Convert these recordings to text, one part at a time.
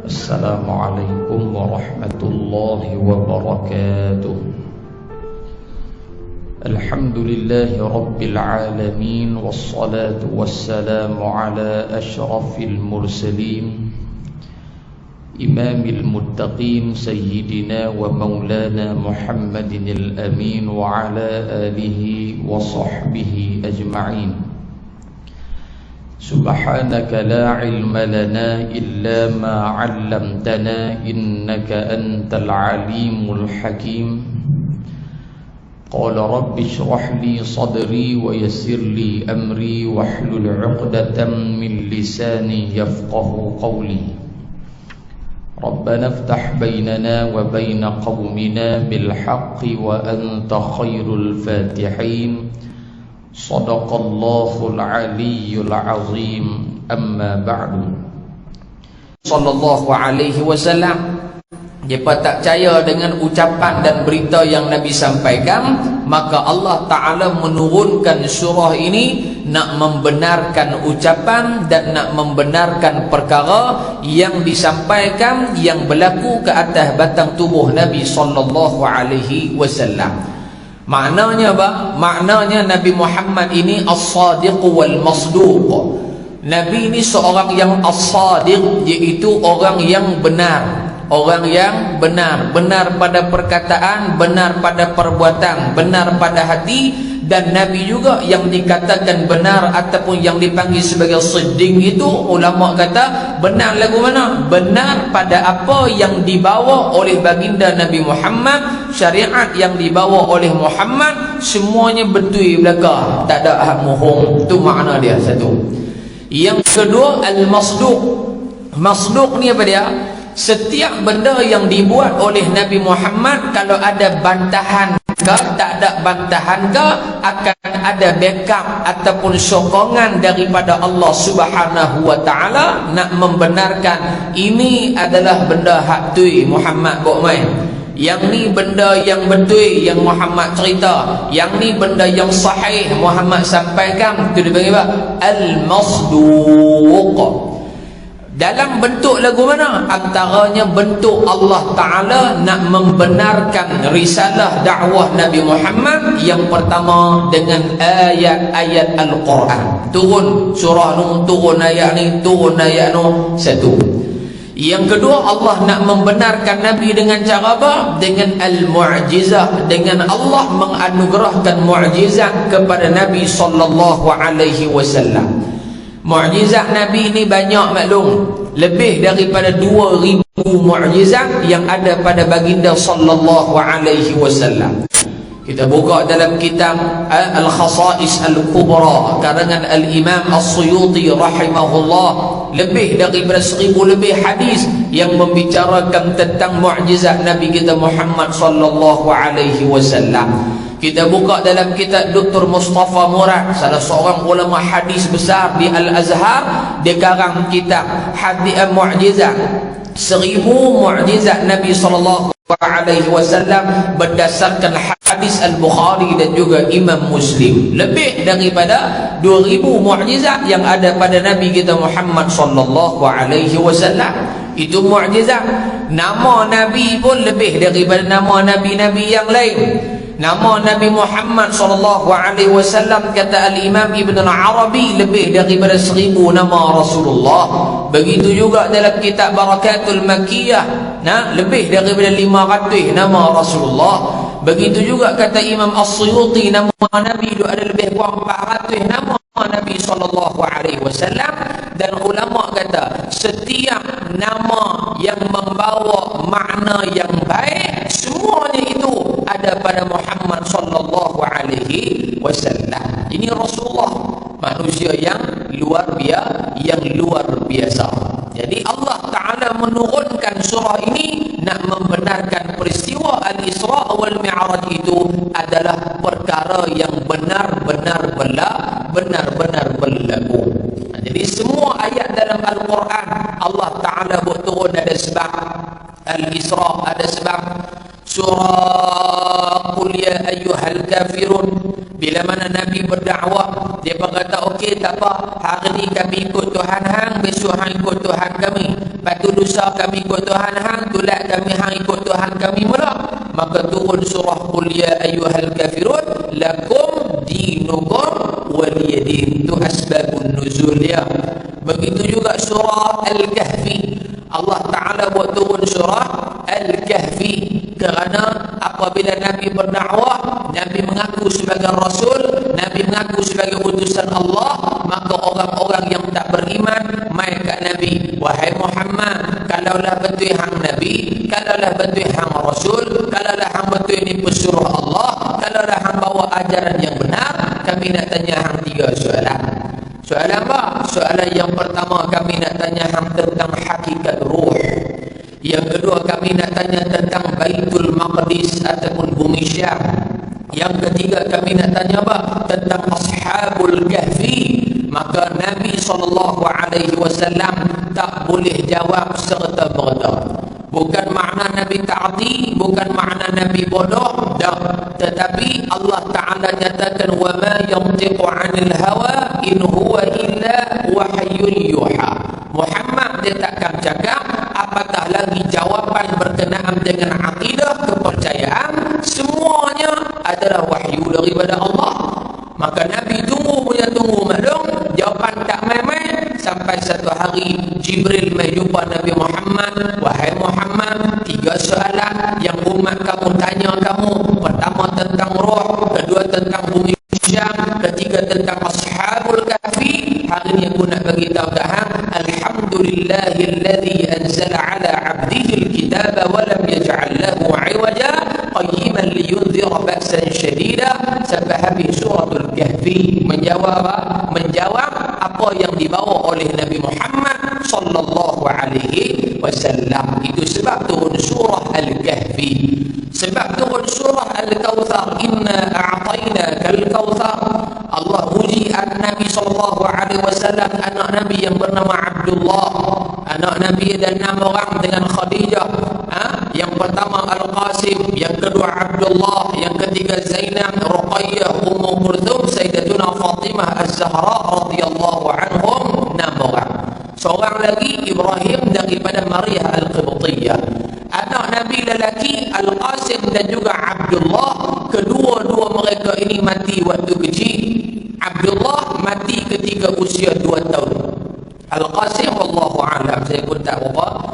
Assalamualaikum warahmatullahi wabarakatuh. Alhamdulillahi rabbil alamin, wassalatu wassalamu ala ashrafil mursalin, imamil muttaqin, sayyidina wa maulana Muhammadin al-amin, wa ala alihi wa sahbihi ajma'in. Subhanaka la ilma lana illa ma 'allamtana innaka antal alimul hakim. Qala rabbi shrah li sadri wa yassir li amri wahlul 'uqdatam min lisani yafqahu qawli. Rabbana iftah bainana wa baina qaumina bil haqqi wa anta khairul fatihin. Sadaqallahul aliyyul azim. Amma ba'du. Sallallahu alaihi wasallam, jika tak percaya dengan ucapan dan berita yang Nabi sampaikan, maka Allah Ta'ala menurunkan surah ini nak membenarkan ucapan dan nak membenarkan perkara yang disampaikan yang berlaku ke atas batang tubuh Nabi Sallallahu alaihi wasallam. Maknanya apa? Maknanya Nabi Muhammad ini as-sadiq wal masduq. Nabi ini seorang yang as-sadiq, iaitu orang yang benar. Orang yang benar. Benar pada perkataan, benar pada perbuatan, benar pada hati. Dan Nabi juga yang dikatakan benar ataupun yang dipanggil sebagai siddiq itu, ulama kata benar lagu mana? Benar pada apa yang dibawa oleh baginda Nabi Muhammad, syariat yang dibawa oleh Muhammad, semuanya betul belaka, tak ada hak mohong. Itu makna dia satu. Yang kedua, al-masduq. Masduq ni apa dia? Setiap benda yang dibuat oleh Nabi Muhammad, kalau ada bantahan ke, tak ada bantahan ke, akan ada backup ataupun sokongan daripada Allah Subhanahu wa Ta'ala nak membenarkan ini adalah benda hak tui Muhammad buat main. Yang ni benda yang betul yang Muhammad cerita, yang ni benda yang sahih Muhammad sampaikan. Itu dipanggil apa? Al-masduq. Dalam bentuk lagu mana? Antaranya bentuk Allah Ta'ala nak membenarkan risalah dakwah Nabi Muhammad. Yang pertama dengan ayat-ayat Al-Quran. Turun surah nu, turun ayat ni, turun ayat nu, satu. Yang kedua, Allah nak membenarkan Nabi dengan cara apa? Dengan al-mu'jizah. Dengan Allah menganugerahkan mu'jizat kepada Nabi Sallallahu alaihi wasallam. Mu'jizat Nabi ini banyak maklum. Lebih daripada 2,000 mu'jizat yang ada pada baginda Sallallahu alaihi wasallam. Kita buka dalam kitab Al-Khasa'is Al-Kubra karangan Al-Imam As-Suyuti rahimahullah. Lebih daripada 1,000 lebih hadis yang membicarakan tentang mu'jizat Nabi kita Muhammad Sallallahu alaihi wasallam. Kita buka dalam kitab Dr. Mustafa Murad, salah seorang ulama hadis besar di Al-Azhar. Dia karang kitab Hadis Mu'jizat, 1,000 mu'jizat Nabi sallallahu alaihi wasallam berdasarkan hadis Al-Bukhari dan juga Imam Muslim. Lebih daripada 2,000 mu'jizat yang ada pada Nabi kita Muhammad sallallahu alaihi wasallam. Itu mu'jizat. Nama Nabi pun lebih daripada nama nabi-nabi yang lain. Nama Nabi Muhammad sallallahu alaihi wasallam, kata Al-Imam Ibn Al-Arabi, lebih daripada 1,000 nama Rasulullah. Begitu juga dalam kitab Barakatul Makkiyah, lebih daripada 500 nama Rasulullah. Begitu juga kata Imam As-Suyuti, nama Nabi itu ada lebih kurang 400 nama Nabi sallallahu alaihi wasallam. Dan ulama kata setiap nama yang membawa makna yang baik, semuanya itu ada pada Muhammad sallallahu alaihi wasallam. Ini Rasulullah, manusia yang luar biasa. Jadi Allah Ta'ala menurunkan surah ini nak membenarkan peristiwa Al-Isra wal Mi'raj itu adalah perkara yang benar-benar berlaku. Jadi semua ayat dalam Al-Quran Allah Ta'ala buat turun ada sebab. Al-Isra ada sebab. Surah Qul ya ayyuhal kafirun, bila mana Nabi berdakwah Dia pun kata, okey tak apa, hari ni kami ikut Tuhan hang, besok hang ikut Tuhan kami. Lepas tu lusa kami ikut Tuhan hang, tulat kami hang ikut Tuhan kami pula. Maka turun surah Qul ya ayyuhal kafirun lakum dinukum waliyadin. Itu asbabun nuzul dia. Begitu juga surah Al-Kahfi. Allah Ta'ala buat turun surah Al-Kahfi kerana apabila Nabi berdakwah, Nabi mengaku sebagai Rasul, Nabi mengaku sebagai utusan Allah, maka orang-orang yang tak beriman mai kat Nabi, wahai Muhammad, kalaulah betul hang Nabi, kalaulah betul hang Rasul, kalaulah hang betul ni pesuruh Allah, kalaulah hang bawa ajaran yang benar, kami nak tanya hang 3 soalan. Soalan apa? Soalan yang pertama, kami nak tanya hang tentang hakikat ruh. Yang kedua, kami nak tanya tentang Baitul Maqdis ataupun Bumi Syam. Yang ketiga, kami nak tanya apa? Tentang Ashabul Kahfi. Maka Nabi SAW tak boleh jawab serta-merta. Bukan makna Nabi ta'ati, bukan makna Nabi bodoh, dah. Tetapi Allah Ta'ala nyatakan, wa ma yantiqu 'anil hawa in huwa illa wahyun yuha. Muhammad dia takkan cakap, apatah lagi jawapan berkenaan dengan akidah, kepercayaan, semuanya adalah wahyu daripada Allah. Maka Nabi tunggu maklum, jawapan tak main-main. Sampai satu hari Jibril mai jumpa Nabi Muhammad, wahai Muhammad, 3 soalan yang umat kamu tanya kamu. Pertama tentang roh, kedua tentang bumi Syam, ketiga tentang Ashabul Kahfi. Hari ni aku nak bagi tahu kat hang, alhamdulillahilladzi anzala ala 'abdihi alkitaba wa lam yaj'al lahu 'iwaja qayyiman liyunzira ba'san syadida. Sampai habis suratul Kahfi. Menjawab apa yang dibawa oleh Nabi Muhammad sallallahu alaihi wasallam. Itu sebab turun surah Al-Kahfi. Sebab turun surah Al-Kautsar, inna a'tainaka al-Kautsar. Allah uji Nabi sallallahu alaihi wasallam, anak Nabi yang bernama Abdullah. Anak Nabi ada 6 orang dengan Khadijah. Yang pertama Al-Qasim, yang kedua Abdullah, yang ketiga Zainab, Ruqayyah, Ummu Kulthum, Sayyidatuna Fatimah Az-Zahra radhiyallahu anhum. 6 orang. Seorang lagi Ibrahim daripada Maria Al-Qibtiyah. Anak Nabi lelaki Al-Qasim dan juga Abdullah. Kedua-dua mereka ini mati waktu kecil. Abdullah mati ketika usia 2 tahun. Al-Qasim wallahu a'lam, saya pun tak apa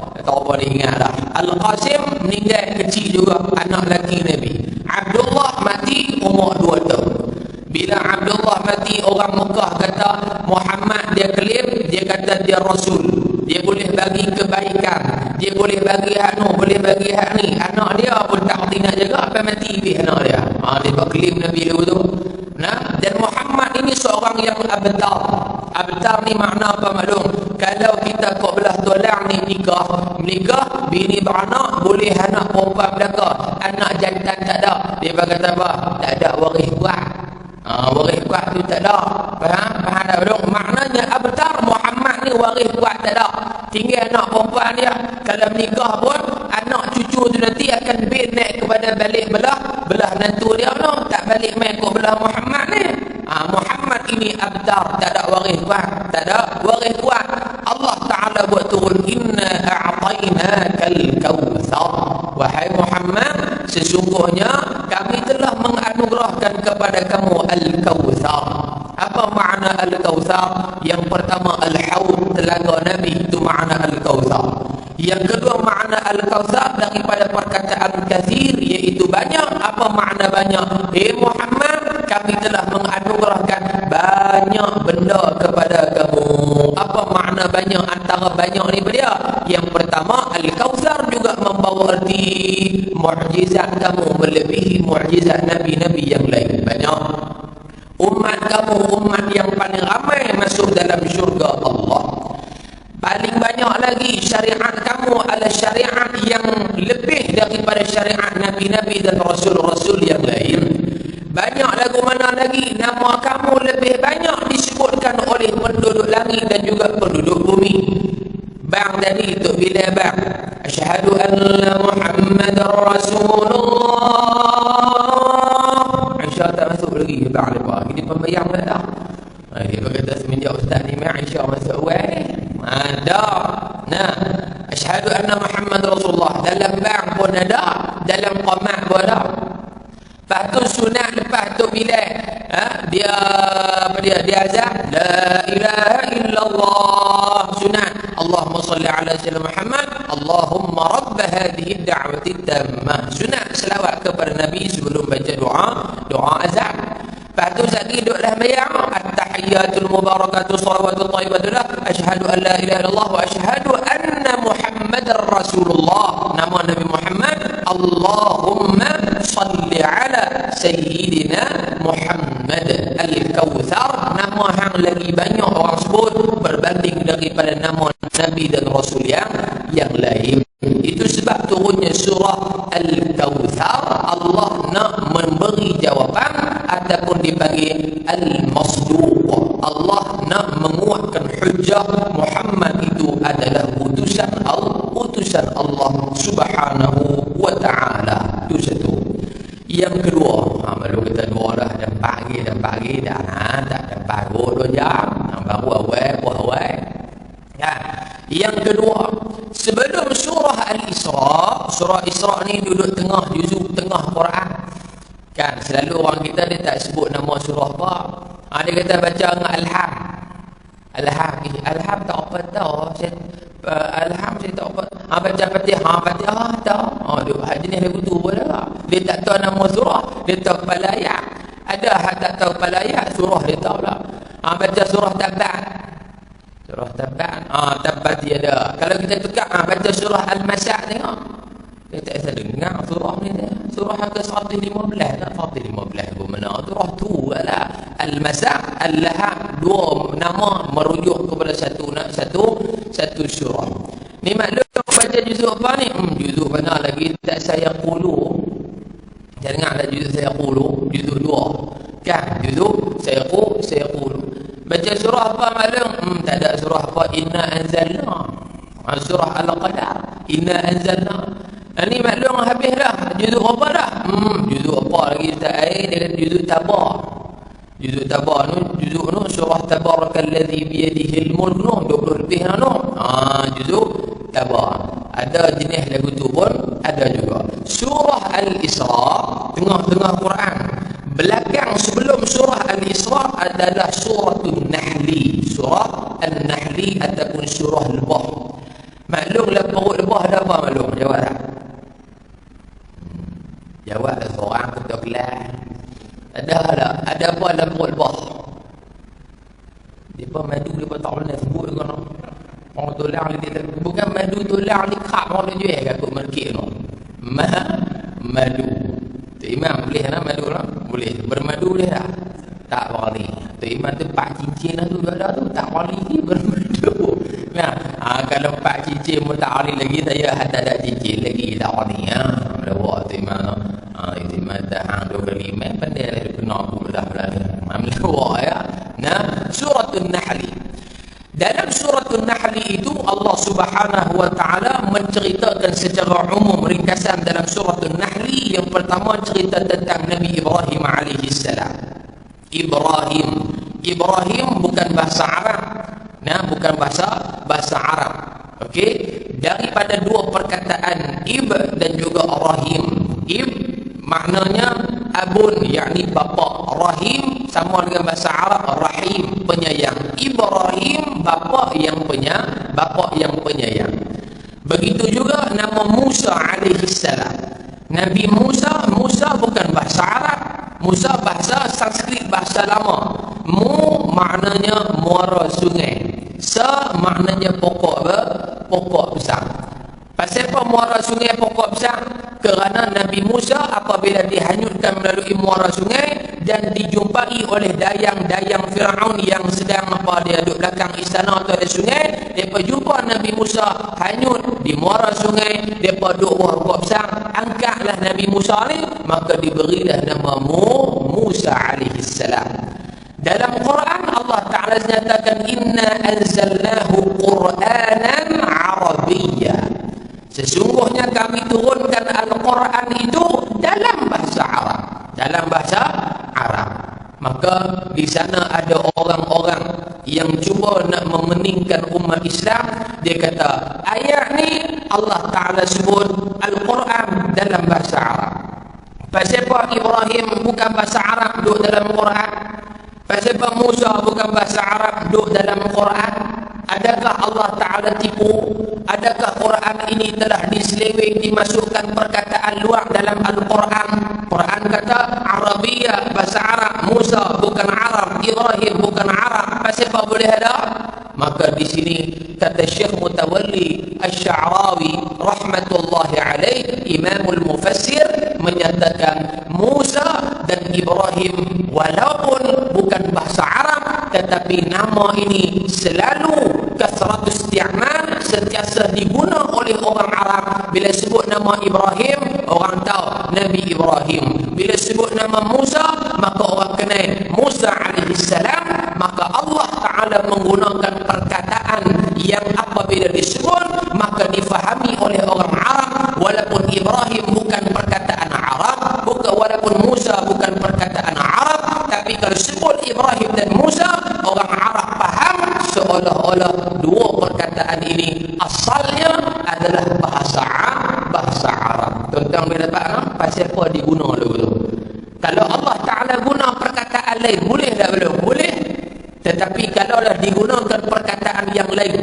dia ingat lah. Al-Qasim meninggal kecil juga, anak lelaki Nabi. Abdullah mati umur 2 tahun. Bila Abdullah mati, orang Mekah kata Muhammad dia klaim, dia kata dia Rasul, dia boleh bagi kebaikan, dia boleh bagi boleh bagi hak ni. Anak dia pun tak kerti nak jaga, apa mati dia anak dia. Dia buat klaim Nabi dulu tu. Dan Muhammad ini seorang yang abtar. Abtar ni makna apa maklum? Kalau kita kau belah tolak ni menikah, bini beranak, boleh anak perempuan belaka, anak jantan tak ada. Dia kata apa? Tak ada waris kuat. Waris kuat tu tak ada. Faham tak belum? Maknanya abtar Muhammad ni waris kuat tak ada. Tinggal anak perempuan dia. Kalau menikah pun anak cucu tu nanti akan naik kepada balik belah nantu dia no. Tak balik main ke belah Muhammad ni. Muhammad ini abtar, tak ada waris kuat, tak ada waris kuat. Allah Ta'ala buat turun, inna a'tainakal kautsar. Wahai Muhammad, sesungguhnya kami telah menganugerahkan kepada kamu Al-Kautsar. Apa makna Al-Kautsar? Yang pertama Al-Haud, telaga Nabi, itu makna Al-Kautsar. Yang kedua makna Al-Kautsar daripada perkataan kathir, iaitu banyak. Apa makna banyak? Muhammad, kami telah menganugerahkan banyak benda kepada kamu. Apa makna banyak? Antara banyak ni dia, yang pertama Al-Kautsar juga membawa arti mukjizat kamu melebihi mukjizat Nabi-Nabi yang lain. Banyak. Umat kamu umat yang paling ramai masuk dalam syurga Allah. Paling banyak lagi syariat kamu adalah syariat yang lebih daripada syariat Nabi-Nabi dan Rasul-Rasul yang lain. Banyak lagu mana lagi, nama kamu lebih banyak disebutkan oleh penduduk langit dan juga penduduk bumi. Bang tadi tu bila bang asyhadu anna Muhammadar Rasulullah. Aisyah tak masuk lagi bang lepas. Ini pembayang dah. Allahumma salli ala sayyidina Muhammad, Allahumma rabb hadhihi ad-da'wati tammah. Sunat selawat kepada Nabi sebelum baca doa azan. Lepas tu lagi duduklah bayang at-tahiyyatul mubarakatuh salawatul thayyibatullah asyhadu an la ilaha illallah wa asyhadu anna Muhammadar Rasulullah. Nama Nabi Muhammad, Allahumma salli ala sayyidina Muhammad al-Kautsar. Nama hang lagi banyak orang sebut berbanding daripada nama Nabi dan Rasul yang lain. Itu sebab turunnya surah Al-Kautsar. Allah nak memberi jawapan ataupun dipanggil Al-Masduq. Allah nak menguatkan hujjah Muhammad itu adalah utusan Allah Subhanahu wa ta'ala. Itu satu. Yang kedua, malu kita dua dah, dah pagi dah, tak ada baru 2 jam, baru awal. Ya. Yang kedua, sebelum surah Al-Isra, surah Isra ni duduk tengah juzuk tengah Quran. Kan selalu orang kita dia tak sebut nama surah apa. Dia kata baca dengan Alham. Alham tak apa tahu. Alham saya tak apa. Baca Fatihah tahu. Dia jenis lagu tu boleh tak? Dia tak tahu nama surah, dia tahu kepala ayat. Ada hak tak tahu kepala ayat, surah dia tahu lah. Baca surah Tabat. Surah Tabat. Tabat dia ada. Kalau kita tukar baca surah Al-Masad tengok. Dia tak bisa dengar surah ni. Surah ke 115 tak? 115 ke mana? Surah tu lah. Al-Masad, Al-Lahab. 2 nama merujuk kepada satu surah. Ni maklum baca juzuk apa ni? Juzuk mana lagi tak saya qulu. Janganlah juzuk saya qulu. Juzuk 2. Kan? Juzuk saya qulu. Baca surah apa maklum? Tak ada surah apa. Inna anzalna. Surah Al-Qadar. Inna anzalna. Ini maklum habis dah. Juzuk apa dah? Juzuk apa lagi tak air? Dia kata juzuk Tabar. Juzuk Tabar ni, juzuk ni surah Tabarakalladzi biyadihil mulk ni 20 lebih ni. Juzuk Tabar. Ada jenis lagu tu pun ada juga. Surah Al-Isra tengah-tengah Quran. Belakang sebelum surah Al-Isra adalah suratul Nahli. Surah Al-Nahli ataupun surah Lebah. Maklum lah perut lebah ada apa maklum? Jawab tak? Jawab lah seorang ketua kelas. Ada apa dalam perut lebah? Dia pun madu dia pun tak boleh sebut kan. Orang tulang dia bukan madu tulang ni kak orang dia jual kat market tu. Madu. Tu Imam boleh lah madu lah. Boleh. Bermadu boleh tak? Tak boleh. Tu Imam tu 4 cincin lah tu ada tu tak boleh bermadu. Nah, kalau 4 cincin pun tak boleh lagi, saya ada cincin lagi tak boleh. Ada buat tu Imam. Itu Imam dah hang 25 pandai lah kena aku dah berani. Buat ya. Nah, suratul Nahl. Dalam suratul Nahl itu Allah Subhanahu wa taala menceritakan secara umum ringkasan dalam suratul Nahl. Yang pertama cerita tentang Nabi Ibrahim alaihi salam. Ibrahim bukan bahasa Arab. Bukan bahasa Arab. Okey, daripada 2 perkataan ib dan juga rahim. Ib maknanya abun, yakni bapa. Rahim sama dengan bahasa Arab rahim, penyayang. Ibrahim bapa yang penyayang. Begitu juga nama Musa alaihi salam. Nabi Musa bukan bahasa Arab. Musa bahasa Sanskrit, bahasa lama. Mu maknanya muara sungai. Sa maknanya pokok besar. Pasal apa muara sungai pokok besar? Kerana Nabi Musa apabila dihanyutkan melalui muara sungai dan dijumpai oleh dayang-dayang Firaun yang sedang dia duduk belakang istana atau ada sungai, depa jumpa Nabi Musa hanyut di muara sungai, depa duduk bawah pokok besar, angkatlah Nabi Musa ni, maka diberilah nama Musa alaihi salam. Dalam Quran Allah Ta'ala nyatakan inna anzalnahu Qur'anan Arabiyya. Sesungguhnya kami turunkan Al-Quran itu dalam bahasa Arab. Maka di sana ada orang-orang yang cuba nak memeningkan umat Islam. Dia kata ayat ni Allah Ta'ala sebut Al-Quran dalam bahasa Arab. Pasal apa Ibrahim bukan bahasa Arab duduk dalam Quran? Pasal apa Musa bukan bahasa Arab duduk dalam Quran? Adakah Allah Ta'ala tipu? Adakah Quran ini telah diseleweng, dimasukkan perkataan luar dalam Al-Quran? Quran kata Arabiyah, bahasa Arab. Musa bukan Arab, Ibrahim bukan Arab. Siapa boleh ada? Maka di sini kata Syekh Mutawalli Asy-Sya'rawi rahmatullahi alaih, Imamul Mufassir, menyatakan Musa dan Ibrahim walaupun bukan bahasa Arab, tetapi nama ini selalu kasratu isti'mal, sentiasa diguna oleh orang Arab. Bila sebut nama Ibrahim, orang tahu Nabi Ibrahim. Bila sebut nama Musa, maka orang kenal Musa alaihi salam. Maka Allah Ta'ala menggunakan perkataan yang apabila disebut maka difahami oleh orang Arab, walaupun Ibrahim bukan perkataan Arab, walaupun Musa bukan perkataan Arab, tapi kalau sebut Ibrahim dan Musa, orang Arab faham seolah-olah dua perkataan ini asalnya adalah bahasa Arab. Tuan-tuan boleh dapat pasal apa diguna dulu tu. Kalau Allah Ta'ala guna perkataan lain, boleh tak belum? Boleh. Tetapi kalaulah digunakan perkataan yang lain,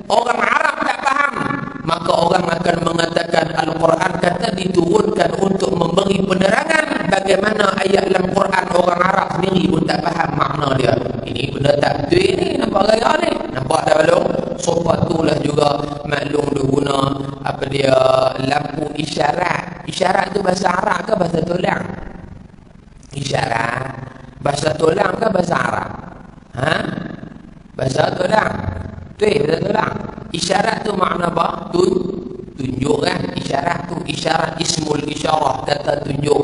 orang Arab tak faham, maka orang akan mengatakan Al-Quran kata diturunkan untuk memberi penerangan bagaimana ayat dalam Quran orang Arab sendiri pun tak faham makna dia. Ini benda tak betul ni, nampak gaya ni? Nampak tak belum? So patulah juga maklum dia guna apa dia, lampu isyarat. Isyarat tu bahasa Arab ke bahasa tulang? Isyarat bahasa tulang ke bahasa Arab? Bahasa tulang. Bahasa tulang. Isyarat tu makna apa? Tunjuk kan? Isyarat tu isyarat, ismul isyarah, kata tunjuk.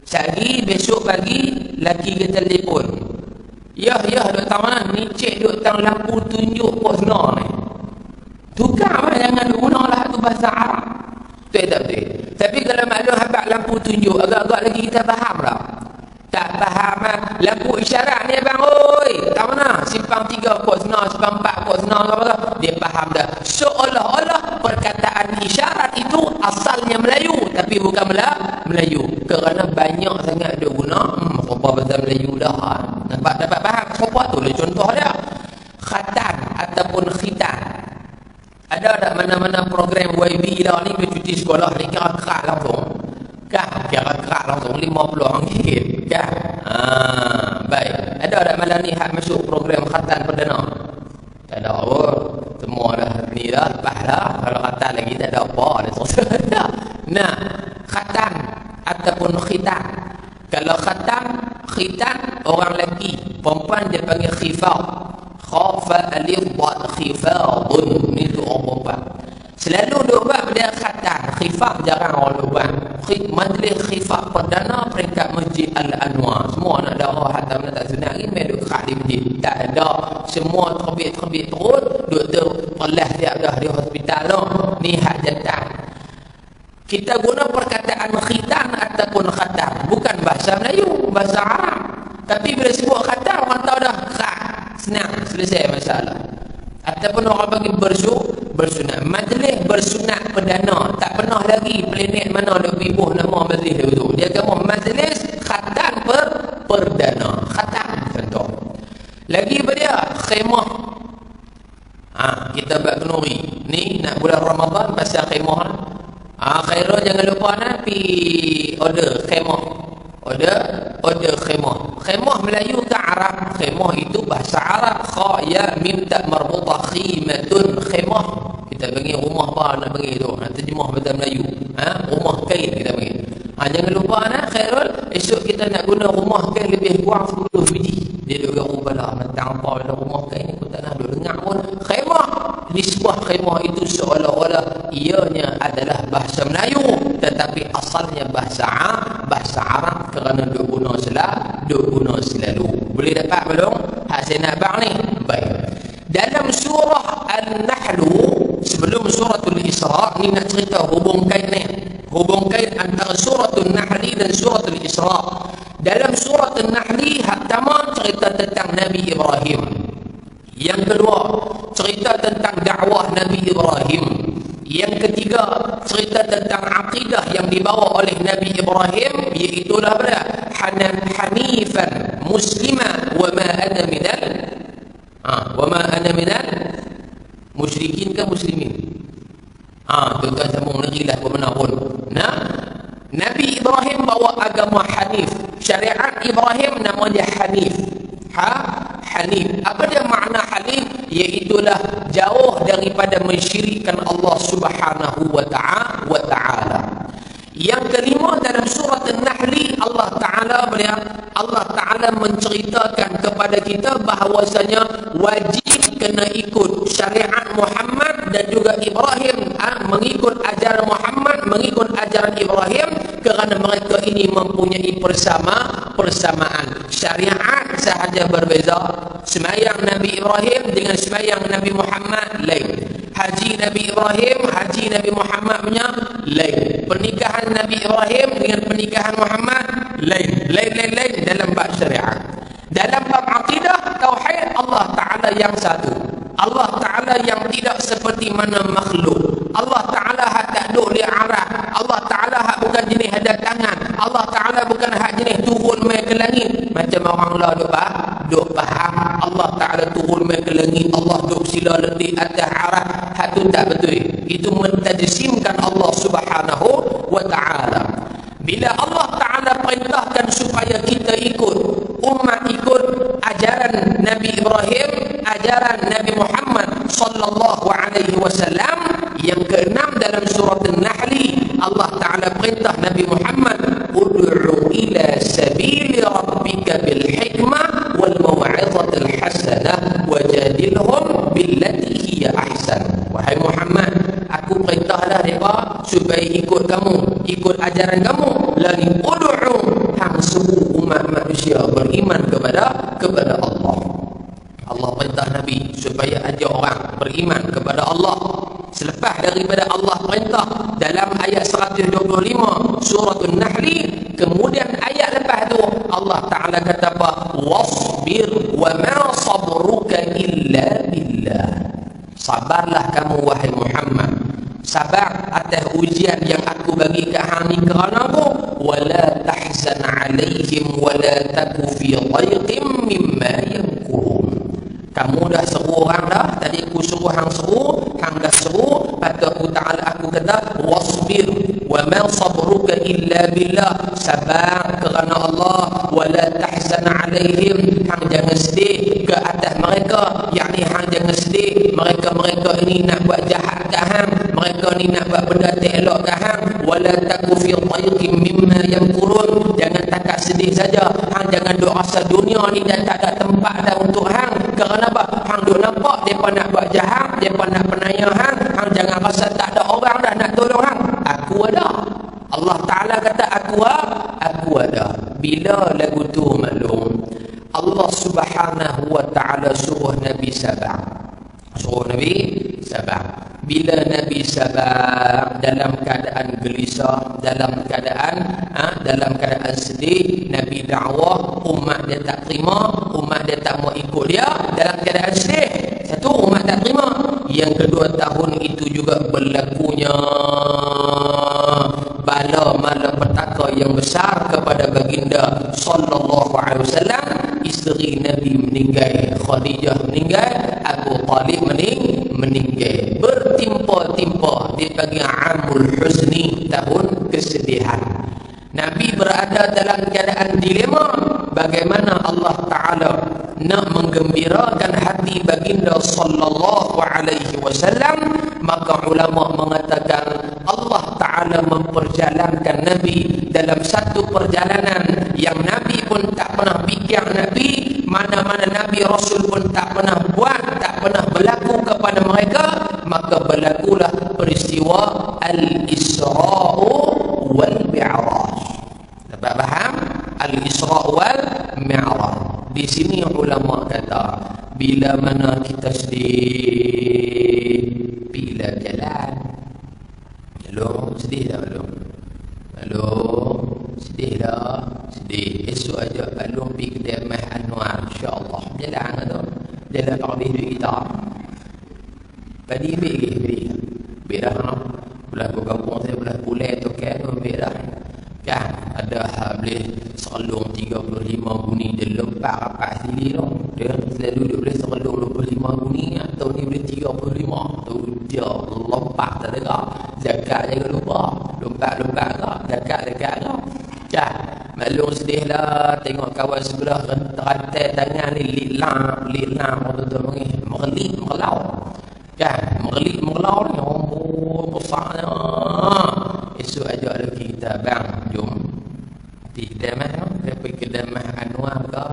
Sehari besok pagi laki kita telefon, ya duk tahu mana ni, cik duk tahu lampu tunjuk pos no ni. Tukar lah, jangan gunalah tu bahasa Arab. Betul tak betul? Tapi kalau maklum habaq lampu tunjuk, agak-agak lagi kita faham tak? Tak faham lah. Lampu isyarat ni abang, oi, tahu mana? Simpang 3 pos no, simpang 4 pos no, apa-apa. Dia faham dah. Seolah-olah perkataan isyarat itu asalnya Melayu, tapi bukan Melayu. Kerana banyak sangat dia guna, apa bahasa Melayu dah. Dapat faham? Apa tu lah contoh dia. Khatan ataupun khitan. Ada tak mana-mana program YB dah ni, dia cuti sekolah ni kira kerak langsung. Kira kerak langsung RM50 kan? Baik. Ada tak malam ni hak masuk program khatan perdana? Tak ada apa. Semua dah ni dah, lepas dah. Kalau khatan lagi tak ada apa, dah selesai dah. Nah, khatan ataupun khitan. Kalau khitan orang lelaki, perempuan dia panggil khifar. Khafa alif dad khifadun, ni tu orang perempuan. Selalu dia buat dia khatan. Khifar jarang orang buat. Majlis khifar perdana peringkat Masjid Al-Anwar. Semua nak darah hatam tak sunat ni, main duduk khak di masjid. Tak ada. Semua terbit terus, doktor pelah siap dah di hospital tu. Ni hak jantan. Kita guna perkataan khitan ataupun khatan, bukan bahasa Melayu, bahasa Arab. Tapi bila sebut khatan, orang tahu dah khak. Senang, selesai masalah. Ataupun orang bagi bersunat. Majlis bersunat perdana, tak pernah lagi planet mana dia pibuh nama majlis dia tu. Dia kata majlis khatan perdana. Khatan contoh. Lagi apa dia? Khemah. Kita buat kenuri. Ni nak bulan Ramadan pasal khemah. Khairul jangan lupa nak pi order khemah. Order khemah. Khemah Melayu ke Arab? Khemah itu bahasa Arab. Kha ya mim ta marbutah khimatun khemah. Kita panggil rumah apa nak panggil tu? Nak terjemah bahasa Melayu. Rumah kain kita panggil. Jangan lupa nak Khairul, esok kita nak guna rumah kain lebih kurang 10 biji. Dia duduk rumah lah, tentang apa dalam rumah kain ni pun tak nak duduk dengar pun. Khemah, nisbah khemah itu seolah-olah ianya adalah bahasa Melayu, tetapi asalnya bahasa Arab kerana duk guna selalu. Boleh dapat belum? Hak saya nak bang ni. Baik. Dalam surah An-Nahl, sebelum suratul Isra, ni nak cerita hubung kait antara suratul Nahl dan suratul Isra. Dalam surat An-Nahl, hak pertama cerita tentang Nabi Ibrahim. Yang kedua, cerita tentang dakwah Nabi Ibrahim. Yang ketiga, cerita tentang akidah yang dibawa oleh Nabi Ibrahim, iaitu pada hanifan muslima wa ma ana minal Wa ma ana minal musyrikin ke muslimin. Tuan-tuan sambung lagi lah berbenar pun. Nah, Nabi Ibrahim bawa agama Hanif. Syariat Ibrahim nama dia Hanif. Hanif. Apa dia makna Hanif? Iaitulah jauh daripada mensyirikkan Allah Subhanahu wa ta'ala. Yang kelima dalam surat An-Nahl, Allah Ta'ala menceritakan kepada kita bahawasanya wajib kena ikut syariat Muhammad dan juga Ibrahim, mengikut ajaran Muhammad, mengikut ajaran Ibrahim, kerana mereka ini mempunyai persamaan. Syariat sahaja berbeza. Semayang Nabi Ibrahim dengan semayang Nabi Muhammad lain. Haji Nabi Ibrahim, haji Nabi Muhammad punya lain. Pernikahan Nabi Ibrahim dengan pernikahan Muhammad lain dalam bab syariat. Dalam bab akidah tauhid, Allah Ta'ala yang satu. Allah Ta'ala yang tidak seperti mana makhluk. Allah Ta'ala hak tak duk di arah. Allah Ta'ala hak bukan jenis ada tangan. Allah Ta'ala bukan hak jenis turun mai ke langit. Macam orang lah duk faham Allah Ta'ala turun mai ke langit, Allah duk sila letih atas arah. Hak tu tak betul. Itu mentajsimkan Allah Subhanahu wa Ta'ala. Bila Allah Ta'ala perintahkan supaya kita ikut, umat ikut ajaran Nabi Ibrahim, ajaran Nabi Muhammad sallallahu alaihi wasallam. Yang keenam dalam surat An-Nahl, Allah Ta'ala perintah Nabi Muhammad, ud'u ila sabili rabbika bil hikmah wal mau'izatil hasanah wajadilhum billati hiya ahsan. Wahai Muhammad, aku perintahlah mereka supaya ikut kamu, ikut ajaran kamu. Lagi ud'u, hang seru umat manusia beriman kepada Allah. Allah perintah Nabi supaya ajak orang beriman kepada Allah. Selepas daripada Allah perintah dalam ayat 125 surah An-Nahl, kemudian ayat lepas tu Allah Ta'ala kata apa? Wasbir wa ma sabruka illa billah. Sabarlah kamu wahai Muhammad, sabar atas ujian yang aku bagi ke hang ni kerana aku. Wala tahzan alaihim wala taku fi dhaiqim mimma yamkurun. Kamu dah seru orang dah. Tadi aku suruh hang seru, hang dah seru. Kata aku Ta'ala, aku kata wasbir wa ma sabruka illa billah. Sabar kerana Allah. Wala tahzan alaihim, hang jangan sedih ke atas mereka. Yakni hang jangan sedih mereka ini nak buat jahat ke hang, mereka ni nak buat benda tak elok ke hang. Wala taku fi dhaiqim mimma yamkurun. Jangan takat sedih saja. Hang jangan duk rasa dunia ni dah tak ada tempat dah untuk hang. Kerana apa? Hang duk nampak mereka nak buat jahat, mereka nak penaya hang. Hang jangan rasa tak ada orang dah nak tolong hang. Aku ada. Allah Ta'ala kata aku ada. Bila lagu tu maklum, Allah Subhanahu wa Ta'ala suruh Nabi sabar. Bila Nabi sabar dalam keadaan gelisah, dalam keadaan sedih, Nabi dakwah, umat dia tak terima, umat dia tak mau ikut dia dalam keadaan sedih. Satu, umat tak terima. Yang kedua, tahun itu juga berlakunya bala malapetaka yang besar kepada baginda sallallahu alaihi wasallam. Isteri Nabi meninggal, Khadijah meninggal, Abu Talib meninggal. Bertimpa-timpa di pagi Amul Huzni, tahun kesedihan. Nabi berada dalam keadaan dilema. Bagaimana Allah Ta'ala nak menggembirakan hati baginda sallallahu alaihi wasallam? Maka ulama mengatakan Allah Ta'ala memperjalankan Nabi dalam satu perjalanan yang Nabi pun tak pernah fikir Nabi, mana-mana Nabi Rasul pun tak pernah buat, tak pernah berlaku kepada mereka. Maka berlakulah peristiwa Al-Isra'u wal-Mi'raj. Dapat faham? Al-Isra' wal-Mi'raj. Di sini ulama kata, bila mana kita sedih, bila jalan. Hello, sedih dah belum? Hello, sedih dah? Sedih. Esok aja Alung pergi kedai Mas Anwar, insya-Allah. Jalan tu. Jalan tak habis duit kita. Tadi pergi. Bedah no. Belah kampung saya belah Pulai tu kan, bedah. Kan ada boleh serlung 35 bunyi dia lempak rapat sini tu. Dia selalu duduk boleh serlung dia lompat tak ada. Zakat jangan lupa. Lompat kau. Zakat kau. Ya, maklum sedih lah tengok kawan sebelah rantai tangan ni lilang tu mengelau. Kan, mengelau ni besarnya. Esok ajak lagi kita bang jom pergi kedai mah, pergi kedai mah Anwar ke,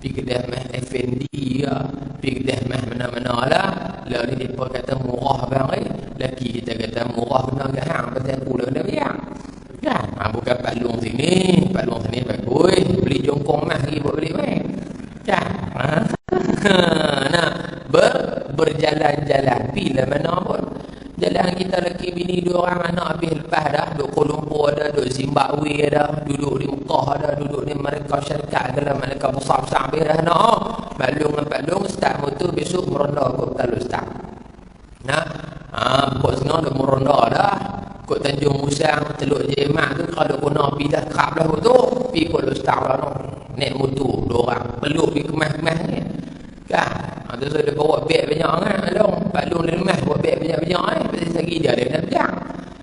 pergi kedai mah Effendi ke, pergi kedai mah mana-mana lah. Lalu ni depa kata murah bang laki kita kata murah kena gahang pasal aku dah kena bayar. Kan, bukan Pak Long sini bagus, beli jongkong mah lagi buat beli mai. Kan, nah berjalan-jalan bila mana pun jalan kita lelaki bini dua orang anak habis lepas dah duduk Kuala Lumpur ada, duduk Zimbabwe ada, duduk di Mekah ada, duduk di mereka syarikat dalam mereka besar-besar habis dah nak Palung start motor besok meronda kot Talus start. Nah, pukul setengah dah meronda dah kot Tanjung Musang Teluk Jemat tu kalau kena pergi dah kerap dah tu pergi Kuala Start lah no. Naik motor dua orang peluk pergi kemas-kemas ni kan. Tu so dia bawa beg banyak kan Long Pak Long dia lemas bawa beg banyak-banyak pasal lagi dia nak pegang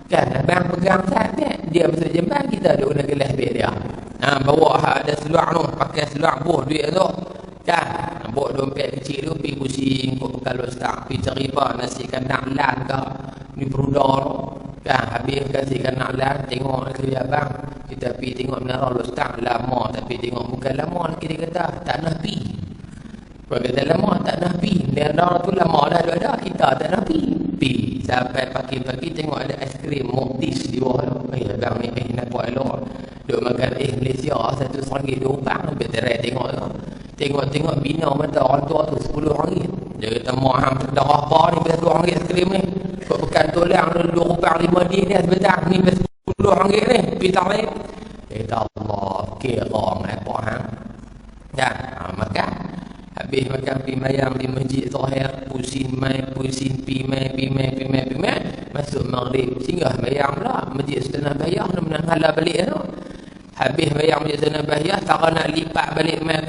kan. Abang pegang beg dia masuk jembat kita duk guna gelas beg dia. Bawa ada seluar tu pakai seluar buh duit tu kan. Bawa dompet kecil tu pergi pusing kot Kuala Start pergi cari apa nasi kandang lan ke ni perudar tu kan. Habis kasih kandang lan tengok ke abang kita pergi tengok Menara Lostang lama tapi tengok bukan lama lagi dia kata tak nak pergi. Kalau kata lama tak nak pergi. Menara tu lama dah ada kita tak nak pergi. Sampai pagi-pagi tengok ada aiskrim Muktis di bawah tu. Abang ni nak buat elok duk makan Malaysia RM1.20 beterai tengok tu. Tengok bina mata orang tua tu RM10. Dia kata moham dah apa ni RM2 aiskrim ni. Kau bukan tolong RM2.5 ni sebentar ni RM10 ni pitang ni. Kata Allah kira orang apa hang. Ya, makan. Habis makan pi mayang di masjid Zahir, pusing pi mai masuk maghrib singgah mayang pula masjid Setengah Bayar nak menanghala balik tu. Habis mayang masjid Setengah Bayar tak nak lipat balik mai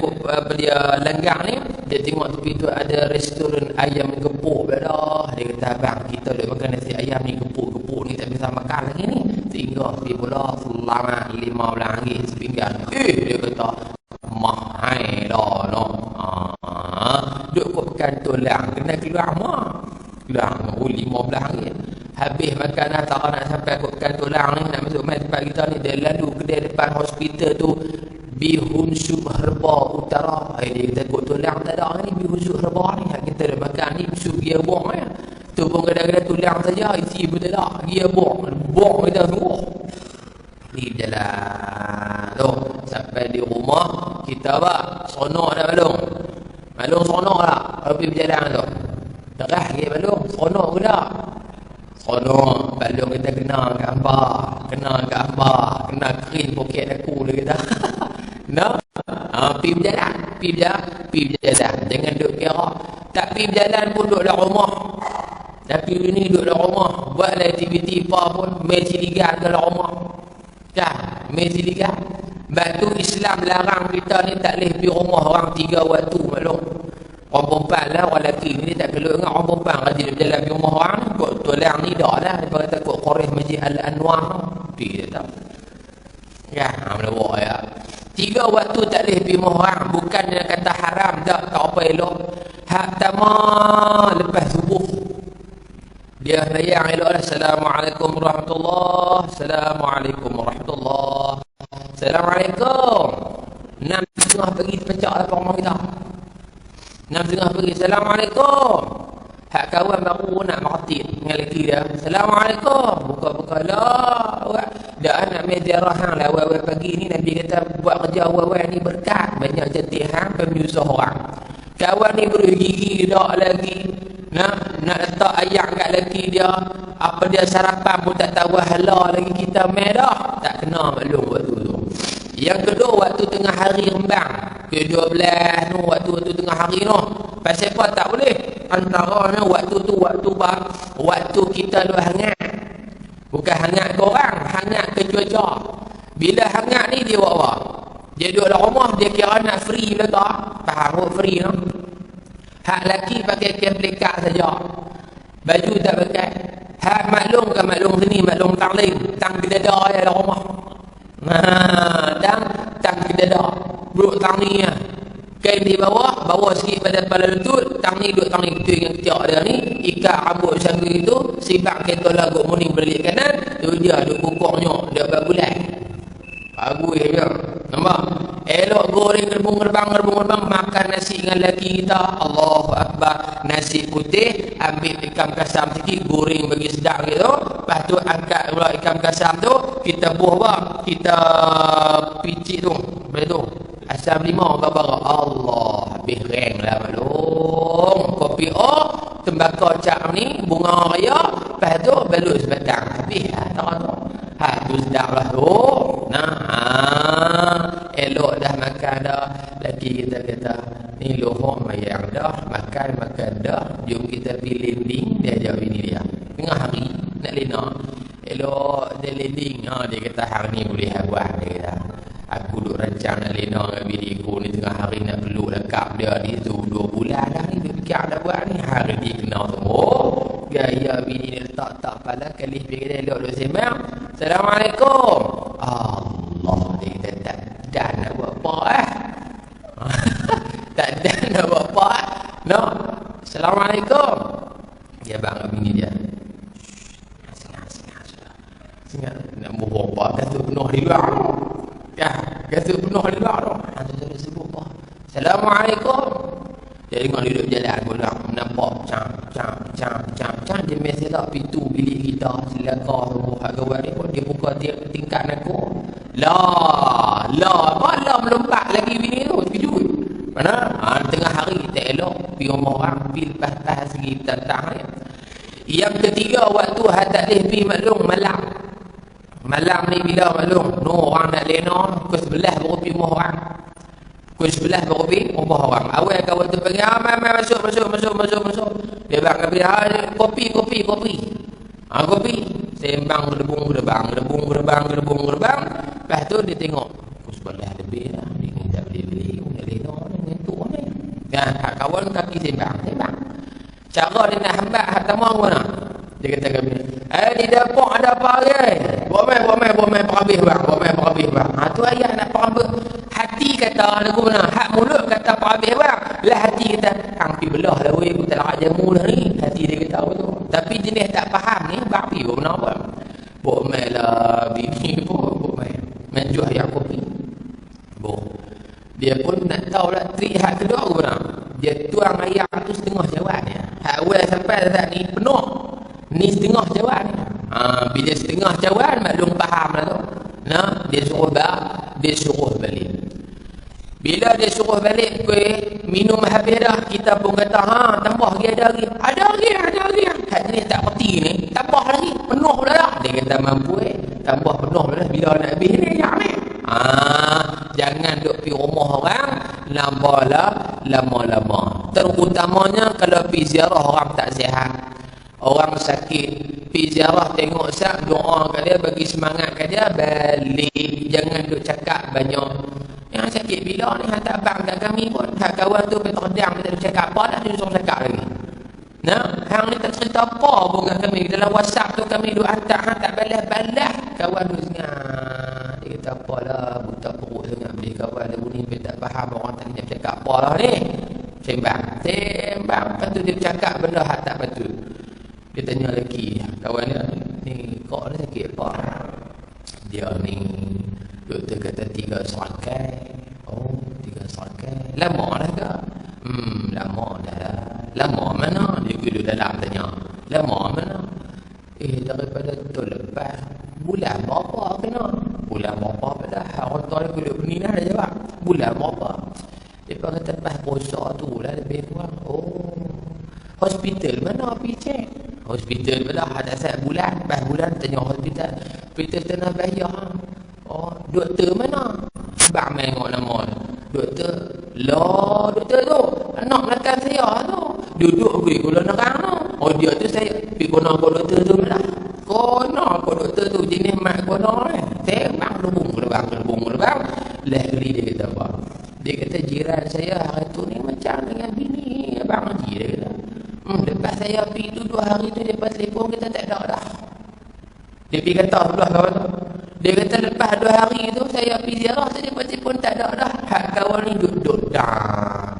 dia langgang ni dia tengok tepi tu ada restoran ayam gepuk dah. Dia kata abang kita duk makan nasi ayam ni gepuk ni tak bisa makan lagi ni. Tinggal pergi pula selama RM15 sepinggan. Dia kata mahal dah no. Duk kot pekan tulang kena keluar mah. Keluar RM15. Habis makan dah tak nak sampai kot pekan tulang ni nak masuk mai tempat kita ni dia lalu kedai depan hospital tu Bihun Sup Herba Utara. Dia kata kot tulang tak ada ni Bihun Sup Herba ni kita dah makan ni sup gia buang tu pun kadang-kadang tulang saja isi pun tak ada gia buang kita semua ni jalan tu sampai di rumah kita seronok dah Malung seronok lah pergi berjalan tu terah ke Malung seronok ke tak seronok. Malung kita kena kering poket aku dia kata no? Pergi berjalan jangan duduk kira tak pergi berjalan pun duduk dalam rumah. Tapi ini duduk dalam rumah buatlah aktiviti apa pun Messi Liga dalam rumah kan. Messi Liga batu Islam larang kita ni tak boleh pergi rumah orang 3 waktu maklum. Orang perempuan lah orang lelaki ni tak perlu ingat orang perempuan rajin berjalan pergi rumah orang ni kot tulang ni dah lah dia kata kot Qoreh Masjid Al-Anwar dia tak ya mana buat ya 3 waktu tak boleh pergi rumah orang bukan dia kata haram tak apa elok hak tama lepas subuh dia layang elok lah. Assalamualaikum warahmatullahi Assalamualaikum warahmatullahi Assalamualaikum 6.30 pagi pecah lah rumah kita 6.30 pagi Assalamualaikum. Hak kawan baru nak mati dengan lelaki dia Assalamualaikum buka-buka lah dah nak meziarah hang lah awal-awal pagi ni Nabi kata buat kerja awal-awal ni berkat banyak jatih hang penyusuh orang. Kawan ni bergigi dak lagi nak letak ayam kat lelaki dia apa dia sarapan pun tak tahu halal lagi kita dah tak kena maklum waktu tu. Yang kedua waktu tengah hari rembang ke-12 tu waktu tengah hari tu pasal apa tak boleh antaranya waktu tu waktu kita lu hangat bukan hangat ke orang hangat ke cuaca. Bila hangat ni dia buat apa dia duduk dalam rumah dia kira nak free belaka faham free no? Hak lelaki pakai kain pelikat saja baju tak maklum sini, maklum taklim. Tang di dada ya dalam rumah. Tang di dada. Duduk tang ni ya. Kain di bawah sikit pada kepala lutut, tang ni duduk tang ni betul yang ketiak dia ni, ikat rambut sanggu itu, sibak kereta lagu muning berbalik kanan, tu dia duduk pokoknya, dia berbulan. Bagus dia. Nampak? Elok goreng gerbung-gerbang, makan nasi dengan lelaki kita. Allahu Akbar. Nasi putih, ambil ikan kasam sikit, goreng bagi sedap gitu. Lepas tu angkat pula ikan kasam tu, kita buah apa? Kita picit tu. Lepas tu asam limau babara. Allah, habis reng lah maklum. Kopi tembakau cap ni, bunga raya, lepas tu balut sebatang. Habis lah tak tu. Tu sedap lah tu. Elok dah makan dah. Laki kita kata, ni lohong mayang dah, makan dah. Jom kita pergi landing. Dia jawab ini dia. Tengah hari nak lena. Elok dia landing. Dia kata hari ni boleh buat. Dia kata, aku duk rancang nak lena dengan bini aku ni, tengah hari nak peluk lekap dia ni tu 2 bulan dah ni dia fikir dah buat ni. Hari dia kenal tu. Gaya bini dia letak pala kali pergi elok duk sembang. Assalamualaikum. Allah, dia kata tak nak buat apa tak nak buat apa no. Assalamualaikum. Dia bangun bini dia. Singa nak buat apa, kata penuh di luar. Ya, kata penuh di luar tu. Ada sebut apa? Assalamualaikum. Dia tengok duduk jalan pulang, nampak cam dia mesej tak pintu bilik kita, selaka semua hak kawan ni pun dia buka tingkat aku. Malam melompat lagi bini tu terkejut. Mana? Tengah hari tak elok pergi rumah orang, pergi lepas segi tentang ni. Yang ketiga waktu tak boleh pergi maklum malam ni bila maklum orang nak lena pukul 11 baru pergi rumah orang. Pukul 11 baru pergi rumah orang. Awal kawan tu panggil, masuk. Dia bang kopi. Kopi. Sembang gerbang. Lepas tu dia tengok pukul 11 lebih dah. Dia tak boleh nak lena ni tu ni. Kan kawan kaki sembang. Cara dia nak hambat hak tamu mana? Dia kata kami, di dapur ada apa lagi? Buat main perhabis bang. Tu ayah nak perhabis. Hati kata aku mana? Hak mulut kata perhabis bang. Lah hati kata, hang pi belah lah weh, aku tak nak jamu dah ni. Hati dia kata betul. Tapi jenis tak faham ni, bang pi buat mana bang? Buat main lah bini buat main. Menjual yang kopi. Dia pun nak tahu lah trik hak kedua aku mana? Dia tuang ayam tu setengah jawab dia. Hak awal sampai tak ni penuh. Ni setengah jawab ni. Bila setengah jawab maklum faham lah tu. Dia suruh balik. Bila dia suruh balik kuih minum habis dah, kita pun kata tambah lagi ada lagi. Hak jenis tak peti ni tambah lagi penuh dah dah. Dia kata mampu tambah penuh dah bila nak habis ni yang ni. Jangan duk pergi rumah orang lama-lama. Terutamanya kalau pergi ziarah orang tak sihat, orang sakit, pergi ziarah tengok sat, doa kat dia, bagi semangat kat dia, balik. Jangan duk cakap banyak. Yang sakit bila ni hantar bang kat kami pun, hak kawan tu peterdang dia tak cakap apa dah, dia suruh cakap lagi. Hang ni tak cerita apa pun kat kami. Dalam WhatsApp tu kami duk hantar, tak balas. Kawan tu sangat. Dia kata apalah, buta perut sangat beli kawan dia ni, dia tak faham orang tak nak cakap apa lah ni. Sembang. Lepas tu dia cakap benda hak tak betul. Dia tanya lagi, kawan dia ni, kau ni sakit apa? Dia ni doktor kata 3 serakai. 3 serakai. Lama dah ke? Lama dah lah. Lama mana? Dia duduk dalam tanya. Lama mana? Daripada tahun lepas. Bulan berapa kena? Bulan berapa dah? Orang tua dia duduk ni dah jawab. Bulan berapa? Dia kata lepas puasa tu lah lebih kurang. Hospital mana pergi cek? Hospital pada ada satu bulan. Lepas bulan tanya hospital. Hospital tanah bayar. Doktor mana? Bang tengok nama doktor. Doktor tu anak belakang saya tu duduk pergi gula nerang tu. Dia tu saya pergi guna doktor tu lah. Guna doktor tu jenis mak guna ni. Tembang lebung. Lah kali dia kata apa? Dia kata jiran saya hari tu ni macam dengan bini Abang Haji. Dia kata lepas saya pergi tu 2 hari tu dia telefon kita tak ada dah. Dia pergi kata sebelah kawan tu. Dia kata lepas 2 hari tu saya pergi ziarah tadi pun tak ada dah. Hak kawan ni duduk dah.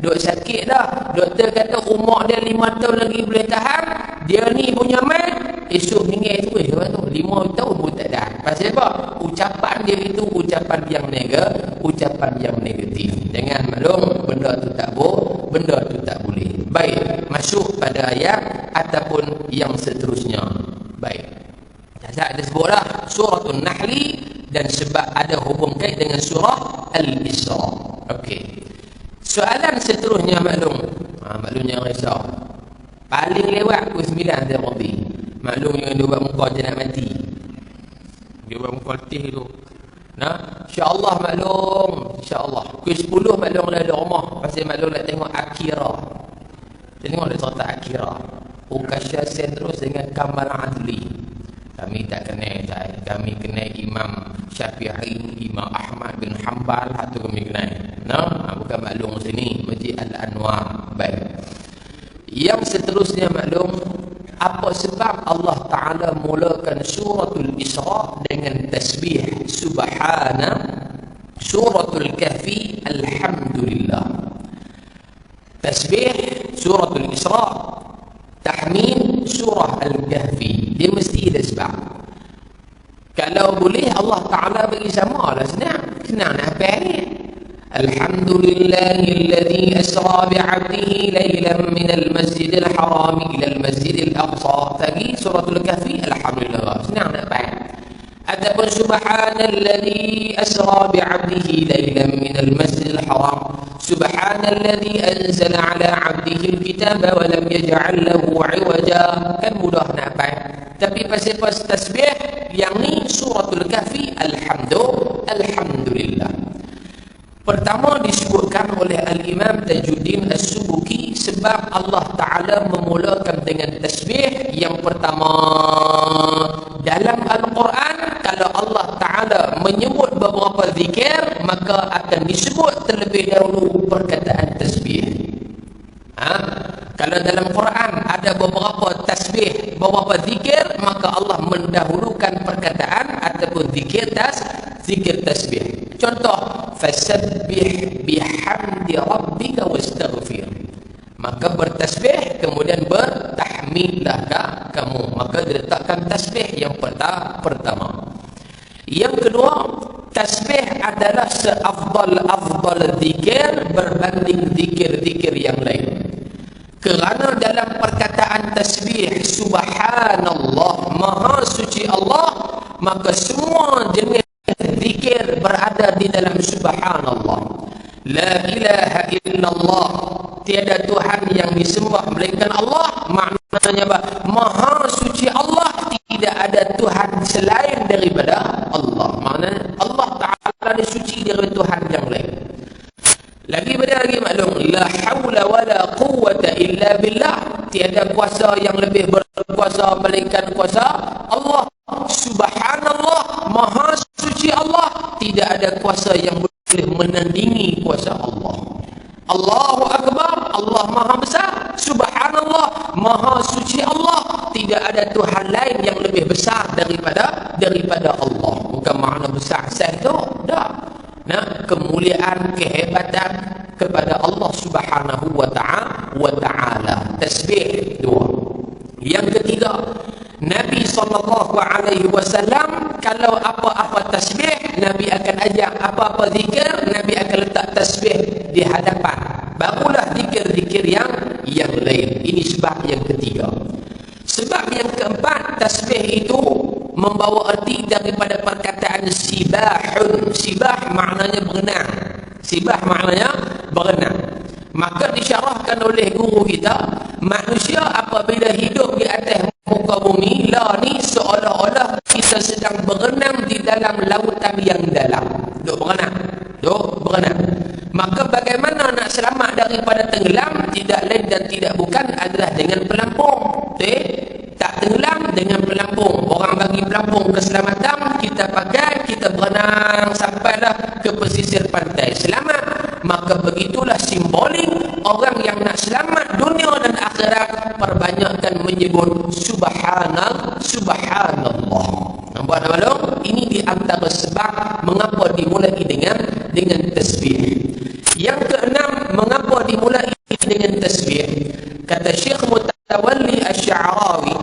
Duk sakit dah. Doktor kata umur dia 5 tahun lagi boleh tahan. Dia ni punya mat esok meninggal tu kawan tu 5 tahun pun tak dah. Pasal apa? Ucapan dia itu ucapan yang negatif. Jangan maklum benda tu tak boleh. Baik, masuk pada ayat ataupun yang seterusnya. Baik. Ada sebutlah suratul Nahli dan sebab ada hubung kait dengan surah Al-Isra. Okey. Soalan seterusnya maklum. Maklum jangan risau. Paling lewat pukul 9 dia berhenti. Maklum yang dia buat muka je nak mati. Dia buat muka letih tu. Nah, insya-Allah maklum, insya-Allah. Pukul 10 maklum dah ada rumah. Pasal maklum nak tengok Akira. Tengok dia cerita Akira. Ukasha sen terus dengan Kamal Adli. Kami tak kenal saya. Kami kenal Imam Syafi'i, Imam Ahmad bin Hanbal, itu kami kenal. No? Bukan maklum sini, Masjid Al-Anwar. Baik. Yang seterusnya maklum, apa sebab Allah Ta'ala mulakan suratul Isra dengan tasbih Subhana, suratul Kahfi Alhamdulillah. Tasbih suratul Isra, tahmid surah Al-Kahfi. Dia mesti ada sebab. Kalau boleh Allah Ta'ala bagi sama lah, senang nak hafal ni. Alhamdulillahilladzi asra bi'abdihi laylan minal masjidil haram ila al-masjidil aqsa. Tadi suratul Kahfi Alhamdulillah. Senang nak hafal. Ataupun subhanalladzi asra bi'abdihi laylan minal masjidil haram. Subhanalladzi anzala ala 'abdihi al-kitaba wa lam yaj'al lahu 'iwaja. Kan mudah nak hafal. Tapi pasal tasbih yang ni suratul Kahfi Alhamdulillah. Pertama disebutkan oleh Al-Imam Tajuddin As-Subuki sebab Allah Ta'ala memulakan dengan tasbih. Yang pertama, dalam Al-Quran kalau Allah Ta'ala menyebut beberapa zikir, maka akan disebut terlebih dahulu perkataan tasbih. Kalau dalam Quran ada beberapa tasbih, beberapa zikir, maka Allah mendahulukan perkataan ataupun zikir tasbih. Contoh, fasabbih bihamdi rabbika wastaghfir. Maka bertasbih kemudian bertahmidlah kamu. Maka diletakkan tasbih yang pertama. Yang kedua, tasbih adalah seafdal zikir berbanding zikir-zikir yang lain. Kerana dalam perkataan tasbih subhanallah, maha suci Allah, maka semua jenis zikir berada di dalam subhanallah. La ilaha illallah, tiada Tuhan yang disembah melainkan Allah. Maknanya apa? Maha suci Allah, tidak ada Tuhan selain daripada Allah. Maknanya Allah Ta'ala disuci daripada Tuhan yang lain. Lagi maklum, la hawla wa la quwwata illa billah, tiada kuasa yang lebih berkuasa melainkan kuasa Allah. Subhanallah, maha suci Allah, tidak ada kuasa yang boleh menandingi kuasa Allah. Allahu Akbar, Allah maha besar. Subhanallah, maha suci Allah, tidak ada Tuhan lain yang lebih besar daripada Allah. Bukan makna besar sah tu, dah. Nah, kemuliaan, kehebatan kepada Allah Subhanahu wa ta'ala. Tasbih dua. Yang ketiga, Nabi SAW kalau apa-apa tasbih, Nabi akan ajak apa-apa zikir, Nabi akan letak tasbih di hadapan. Barulah zikir-zikir yang lain. Ini sebab yang ketiga. Sebab yang keempat, tasbih itu membawa arti daripada perkataan sibahun. Sibah maknanya berenang. Sibah maknanya berenang. Maka disyarahkan oleh guru kita, manusia apabila hidup di atas muka bumi, la ni seolah-olah kita sedang berenang di dalam lautan yang dalam. Duk berenang. Maka bagaimana nak selamat daripada tenggelam? Tidak lain dan tidak bukan adalah dengan pelampung. Tak tenggelam dengan pelampung. Orang bagi pelampung keselamatan, kita pakai, kita berenang sampailah ke pesisir pantai. Selamat. maka begitulah simbolik orang yang nak selamat dunia dan akhirat perbanyakkan menyebut subhanallah, subhanallah. Nampak tak maklum? Ini di antara sebab mengapa dimulai dengan tasbih. Yang keenam, mengapa dimulai dengan tasbih? Kata Syekh Mutawalli Asy-Sya'rawi,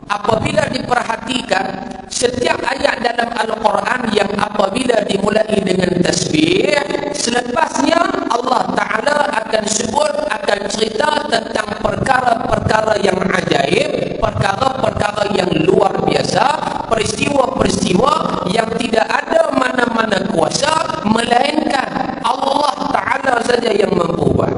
apabila diperhatikan setiap ayat dalam Al-Quran yang apabila dimulai dengan tasbih, selepasnya Allah Ta'ala akan sebut, akan cerita tentang perkara-perkara yang ajaib, perkara-perkara yang luar biasa, peristiwa-peristiwa yang tidak ada mana-mana kuasa melainkan Allah Ta'ala saja yang mampu buat.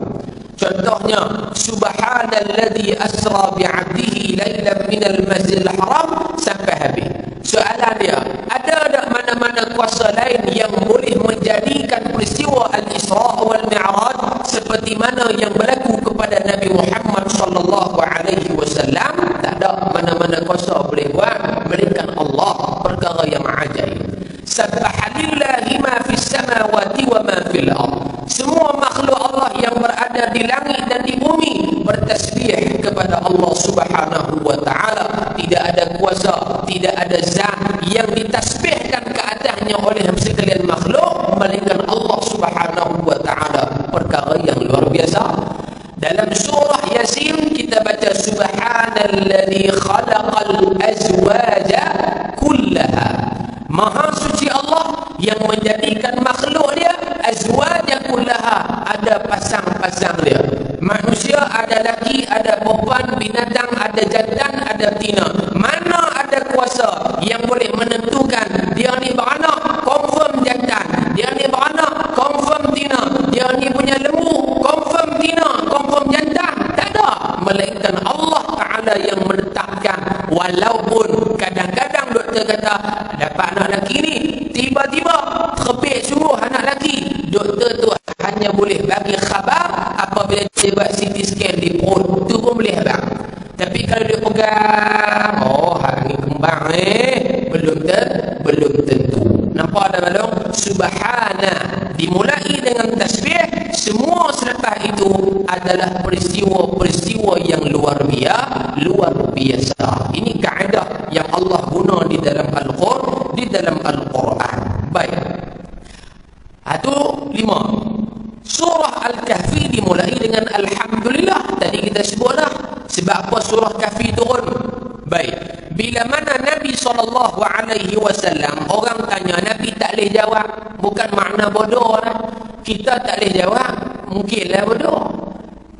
Contohnya, subhanalladzi asra bi'abdihi lailan minal masjidil haram sampai habis. Soalan dia, ada tak mana-mana kuasa lain yang boleh menjadikan peristiwa Al-Isra' wal Mi'raj seperti mana yang berlaku kepada Nabi Muhammad sallallahu alaihi wasallam? Tak ada mana-mana kuasa boleh buat melainkan Allah, perkara yang ajaib. Subhanallahi ma fis samawati wa ma fil ardh. Semua makhluk Allah yang berada di langit dan di bumi bertasbih kepada Allah Subhanahu wa taala. Tidak ada kuasa, tidak ada zat yang ditasbihkan ke atasnya oleh sekalian makhluk melainkan Allah Subhanahu wa taala, perkara yang luar biasa. Dalam surah Yasin kita baca subhanalladzi khalaqal azwaja kullaha. Maha suci Allah yang menjadikan makhluk dia azwaja kullaha, ada pasang-pasang dia. Manusia ada laki, ada perempuan, binatang ada jantan, ada betina. Mana ada kuasa yang boleh menentukan dia ni beranak, confirm jantan, dia ni beranak, confirm betina, dia ni punya lembu, confirm betina, confirm jantan? Tak ada, melainkan Allah Ta'ala yang menetapkan. Walaupun kadang-kadang doktor kata dapat anak lelaki ni, tiba-tiba terbit sungguh anak lelaki, doktor tu hanya boleh bagi khabar apabila dia buat CT scan di perut, tu pun boleh bang. Tapi kalau dia pegang, oh hari kembang belum tentu. Nampak ada maklum? Subhana dimulai dengan tasbih, semua selepas itu adalah peristiwa-peristiwa yang luar biasa. Ini kaedah yang Allah guna di dalam Al-Quran. Baik. Itu 5. Surah Al-Kahfi dimulai dengan Alhamdulillah. Tadi kita sebutlah sebab apa surah Kahfi turun. Baik. Bila mana Nabi SAW, orang tanya, Nabi tak boleh jawab. Bukan makna bodoh lah. Kita tak boleh jawab, mungkinlah bodoh.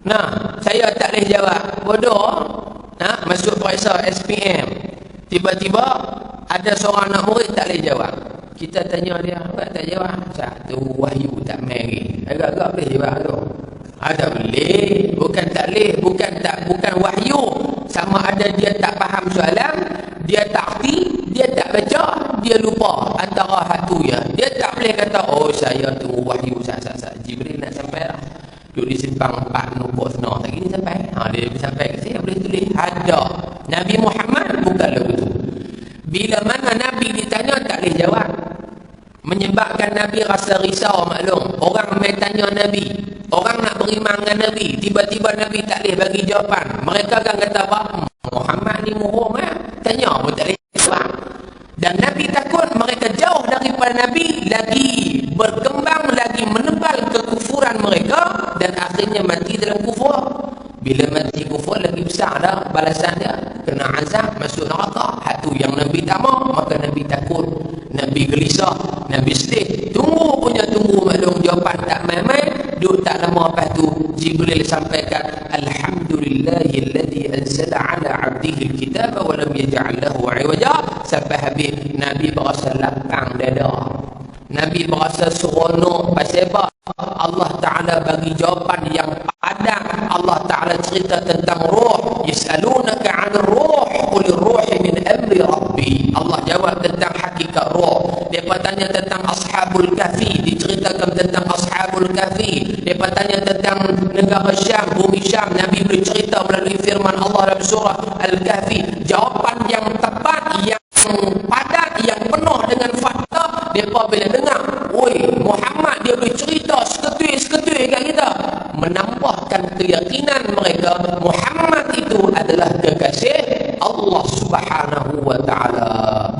Nah, saya tak boleh jawab, bodoh. Nah, masuk periksa SPM, tiba-tiba ada seorang anak murid tak boleh jawab. Kita tanya dia, apa tak jawab? Satu wahyu tak mari. Agak-agak boleh jawab tu. Ada boleh, bukan tak boleh, bukan wahyu. Sama ada dia tak faham soalan, dia tak erti, dia tak baca, dia lupa antara satu ya. Dia tak boleh kata, oh saya tu wahyu sat-sat. Jibril nak sampai lah. Duduk di simpang 4 nombor senang. Tak gini sampai. Dia sampai ke saya boleh tulis. Ada. Nabi Muhammad bukanlah begitu. Bila mana Nabi ditanya tak boleh jawab. Menyebabkan Nabi rasa risau maklum. Orang main tanya Nabi, orang nak beriman dengan Nabi, tiba-tiba Nabi tak boleh bagi jawapan. Mereka akan kata apa? Muhammad ni murung tanya pun tak boleh jawab. Dan Nabi takut mereka jauh daripada Nabi, lagi berkembang, lagi menebal kekufuran mereka, dan akhirnya mati dalam kufur. Bila mati kufur lagi besar dah balasan dia, kena azab, masuk neraka. Hatu yang Nabi tak mau, maka Nabi takut, Nabi gelisah, Nabi sedih. Tunggu maklum jawapan tak main-main. Duduk tak lama lepas tu Jibril sampaikan alhamdulillahilladzi anzala ala 'abdihi alkitaba wa lam yaj'al lahu 'iwaja. Sampai habis Nabi berasa lapang dada, Nabi berasa seronok. Pasal apa? Allah Ta'ala bagi jawapan yang padat. Allah Ta'ala cerita tentang ruh. Yas'alunaka 'anil ruh qul ruhi min amri rabbi. Allah jawab tentang hakikat ruh. Mereka tanya tentang Ashabul Kahfi, diceritakan tentang Ashabul Kahfi. Mereka tanya tentang negara Syam, bumi Syam, Nabi boleh cerita melalui firman Allah dalam surah Al-Kahfi. Jawapan yang tepat, yang padat, yang penuh dengan fakta. Mereka bila dengar, oi Muhammad dia boleh cerita seketul Subhanahu wa ta'ala.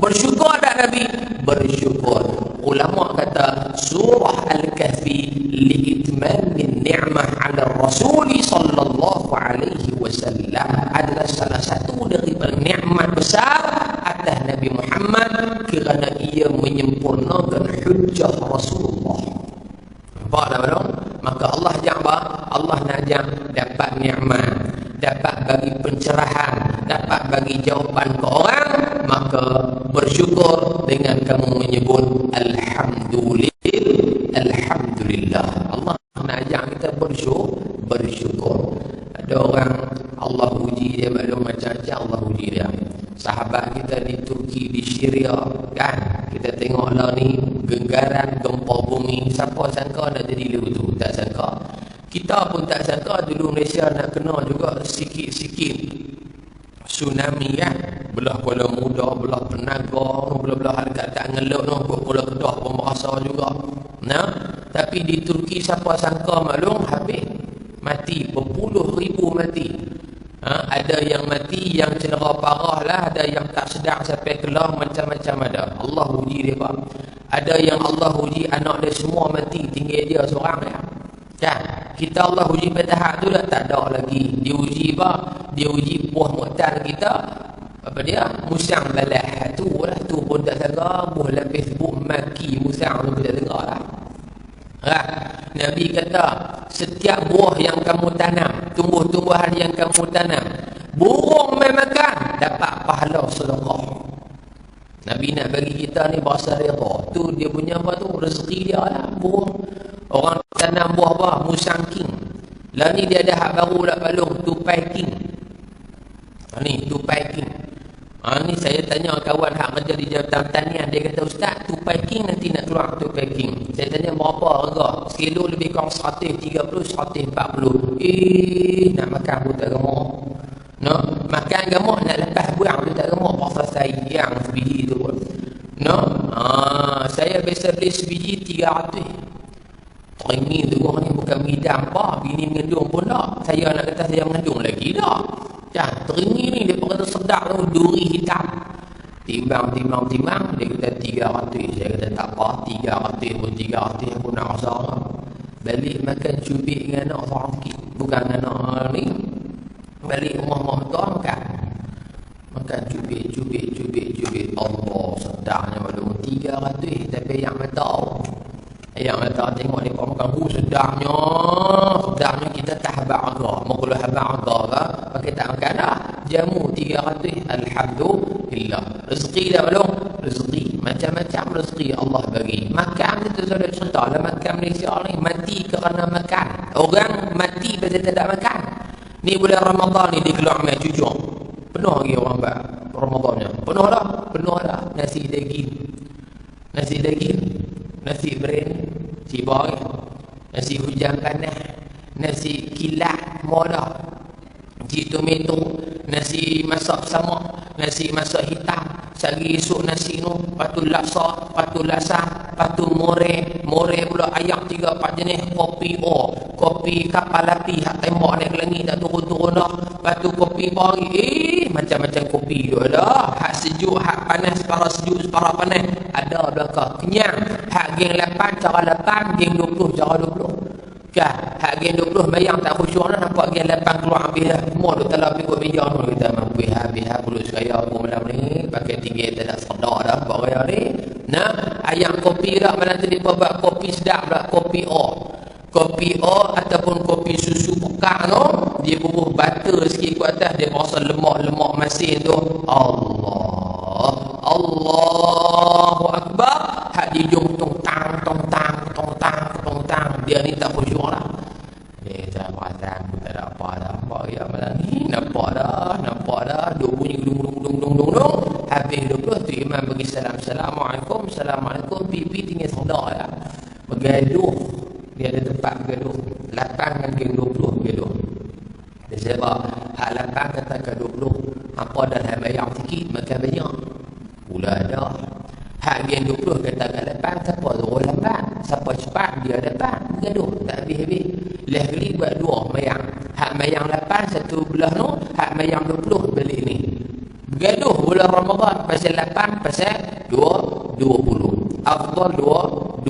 Bersyukur tak Nabi? Bersyukur. Ulama kata surah Al-Kahfi liitmamin ni'mah ala Rasuli sallallahu alaihi wasallam adalah salah satu daripada nikmat besar atas Nabi Muhammad kerana ia menyempurnakan hujjah Rasulullah. Nampak tak belum? Maka Allah ajak apa? Allah nak ajak dapat nikmat, dapat bagi pencerahan, dapat bagi jawapan ke orang, maka bersyukur dengan kamu menyebut Alhamdulillah. Allah nak ajak kita bersyukur. Ada orang Allah uji dia, maklum macam-macam Allah uji dia. Sahabat kita di Turki, di Syria, kan, kita tengoklah ni genggaran gempa bumi. Siapa sangka nak jadi lu tu? Tak sangka. Kita pun tak sangka dulu Malaysia nak kena juga sikit-sikit tsunami, kan. Belah Kuala Muda, belah Penaga, belah harga tak ngelok no, Kuala Kedah pun berasa juga. Nah, tapi di Turki siapa sangka maklum habis mati, berpuluh ribu mati. Ada yang mati yang cedera parah lah, ada yang tak sedar sampai kelam, macam-macam ada. Allah uji dia, Pak. Ada yang Allah uji anak dia semua mati, tinggal dia seorang, ya. Kan? Kita Allah uji pada tahap tu dah tak ada lagi. Dia uji apa? Dia uji buah mu'tar kita. Apa dia? Musang balah tu lah. Tu pun tak sangka. Buah dalam Facebook maki musang tu pun tak sangka lah. Nabi kata setiap buah yang kamu tanam, tumbuh-tumbuhan yang kamu tanam, burung main makan, dapat pahala sedekah. Nabi nak bagi kita ni bahasa redha. Tu dia punya apa tu? Rezeki dia lah, burung. Orang tanam buah apa? Musang king. Lah ni dia ada hak baru lah balung, tupai king. Ni tupai king. Ni saya tanya kawan hak kerja di Jabatan Pertanian, dia kata, Ustaz, tupai king nanti nak keluar tupai king. Saya tanya berapa harga? Sekilo lebih kurang 130, 140. Nak makan pun tak gemuk. No, makan gemuk, nak lepas buang pun tak gemuk. Pasal sayang sebiji tu pun. No, saya biasa beli sebiji 300. Ini tu orang ni bukan bidang apa, bini mengandung pun tak. Saya nak kata saya mengandung lagi tak. Dah, teringin ni dia kata sedap tu, duri hitam. Timbang, dia kata 300. Saya kata tak apa, 300 pun 300 aku nak rasa. Balik makan cubit dengan anak seorang sikit. Bukan dengan anak ni. Balik rumah mak tua makan. Makan cubit. Allah, sedapnya maklum 300. Tapi yang mata tengok ni makan sedapnya kita tak habaq harga. Mau kalau habaq harga ke pakai tak makan dah. Jamu 300. Alhamdulillah. Rezeki dah belum? Rezeki macam-macam rezeki Allah bagi. Makan itu sudah cerita lah. Makan Malaysia ni mati kerana makan. Orang mati pasal tak makan. Ni bulan Ramadan ni dikeluar mai cucuk. Penuh lagi orang buat Ramadannya. Penuh dah. Nasi daging, nasi beren, nasi boy, nasi hujan panas, nasi kilat moda, nasi tomato, nasi masak samak, nasi masak hitam, sehari esok nasi tu, patu laksa, patu more pula ayam 3-4 jenis, kopi kapal api, hak tembak naik ke langit tak turun-turun dah, patu kopi pagi, macam-macam kopi tu ada, hak sejuk, hak panas, separa sejuk, separa panas, ada belakang, kenyang, hak geng 8, cara 8, geng 20, cara 20. Kan, hak geng 20 bayang tak khusyuk dah, nampak geng 8 keluar habis dah. Semua duk telah pergi buat meja tu. Kita mampu habis perlu sekaya aku malam ni, pakai 3 tak ada sedar dah buat raya ni. Nah, ayam kopi dah, malam tadi buat kopi sedap dah, kopi O ataupun kopi susu pekak tu, dia bubuh butter sikit kat atas, dia rasa lemak-lemak masin tu. Allahu Akbar. Hak dia jom tong tang, dia ni tak khusyuk lah. Dia tak perasan pun tak ada apa dah. Nampak ya malam ni, nampak dah, duk bunyi dung. Habis 20 tu imam bagi salam. Assalamualaikum, pipi tinggal sedar ya. Bergaduh. Dia ada tempat bergaduh. 8 dengan geng 20 bergaduh. Dia sebab hak 8 kata ke 20, apa dalam bayar sikit makan banyak. Pula ada. Hak geng 20 kata ke 8, siapa turun 8, siapa cepat dia dapat. Bergaduh tak habis-habis. Leh kali buat 2 mayang. Hak mayang 8 satu belah tu, hak mayang 20 balik ni. Bergaduh bulan Ramadan pasal 8 pasal 20. Afdal 20.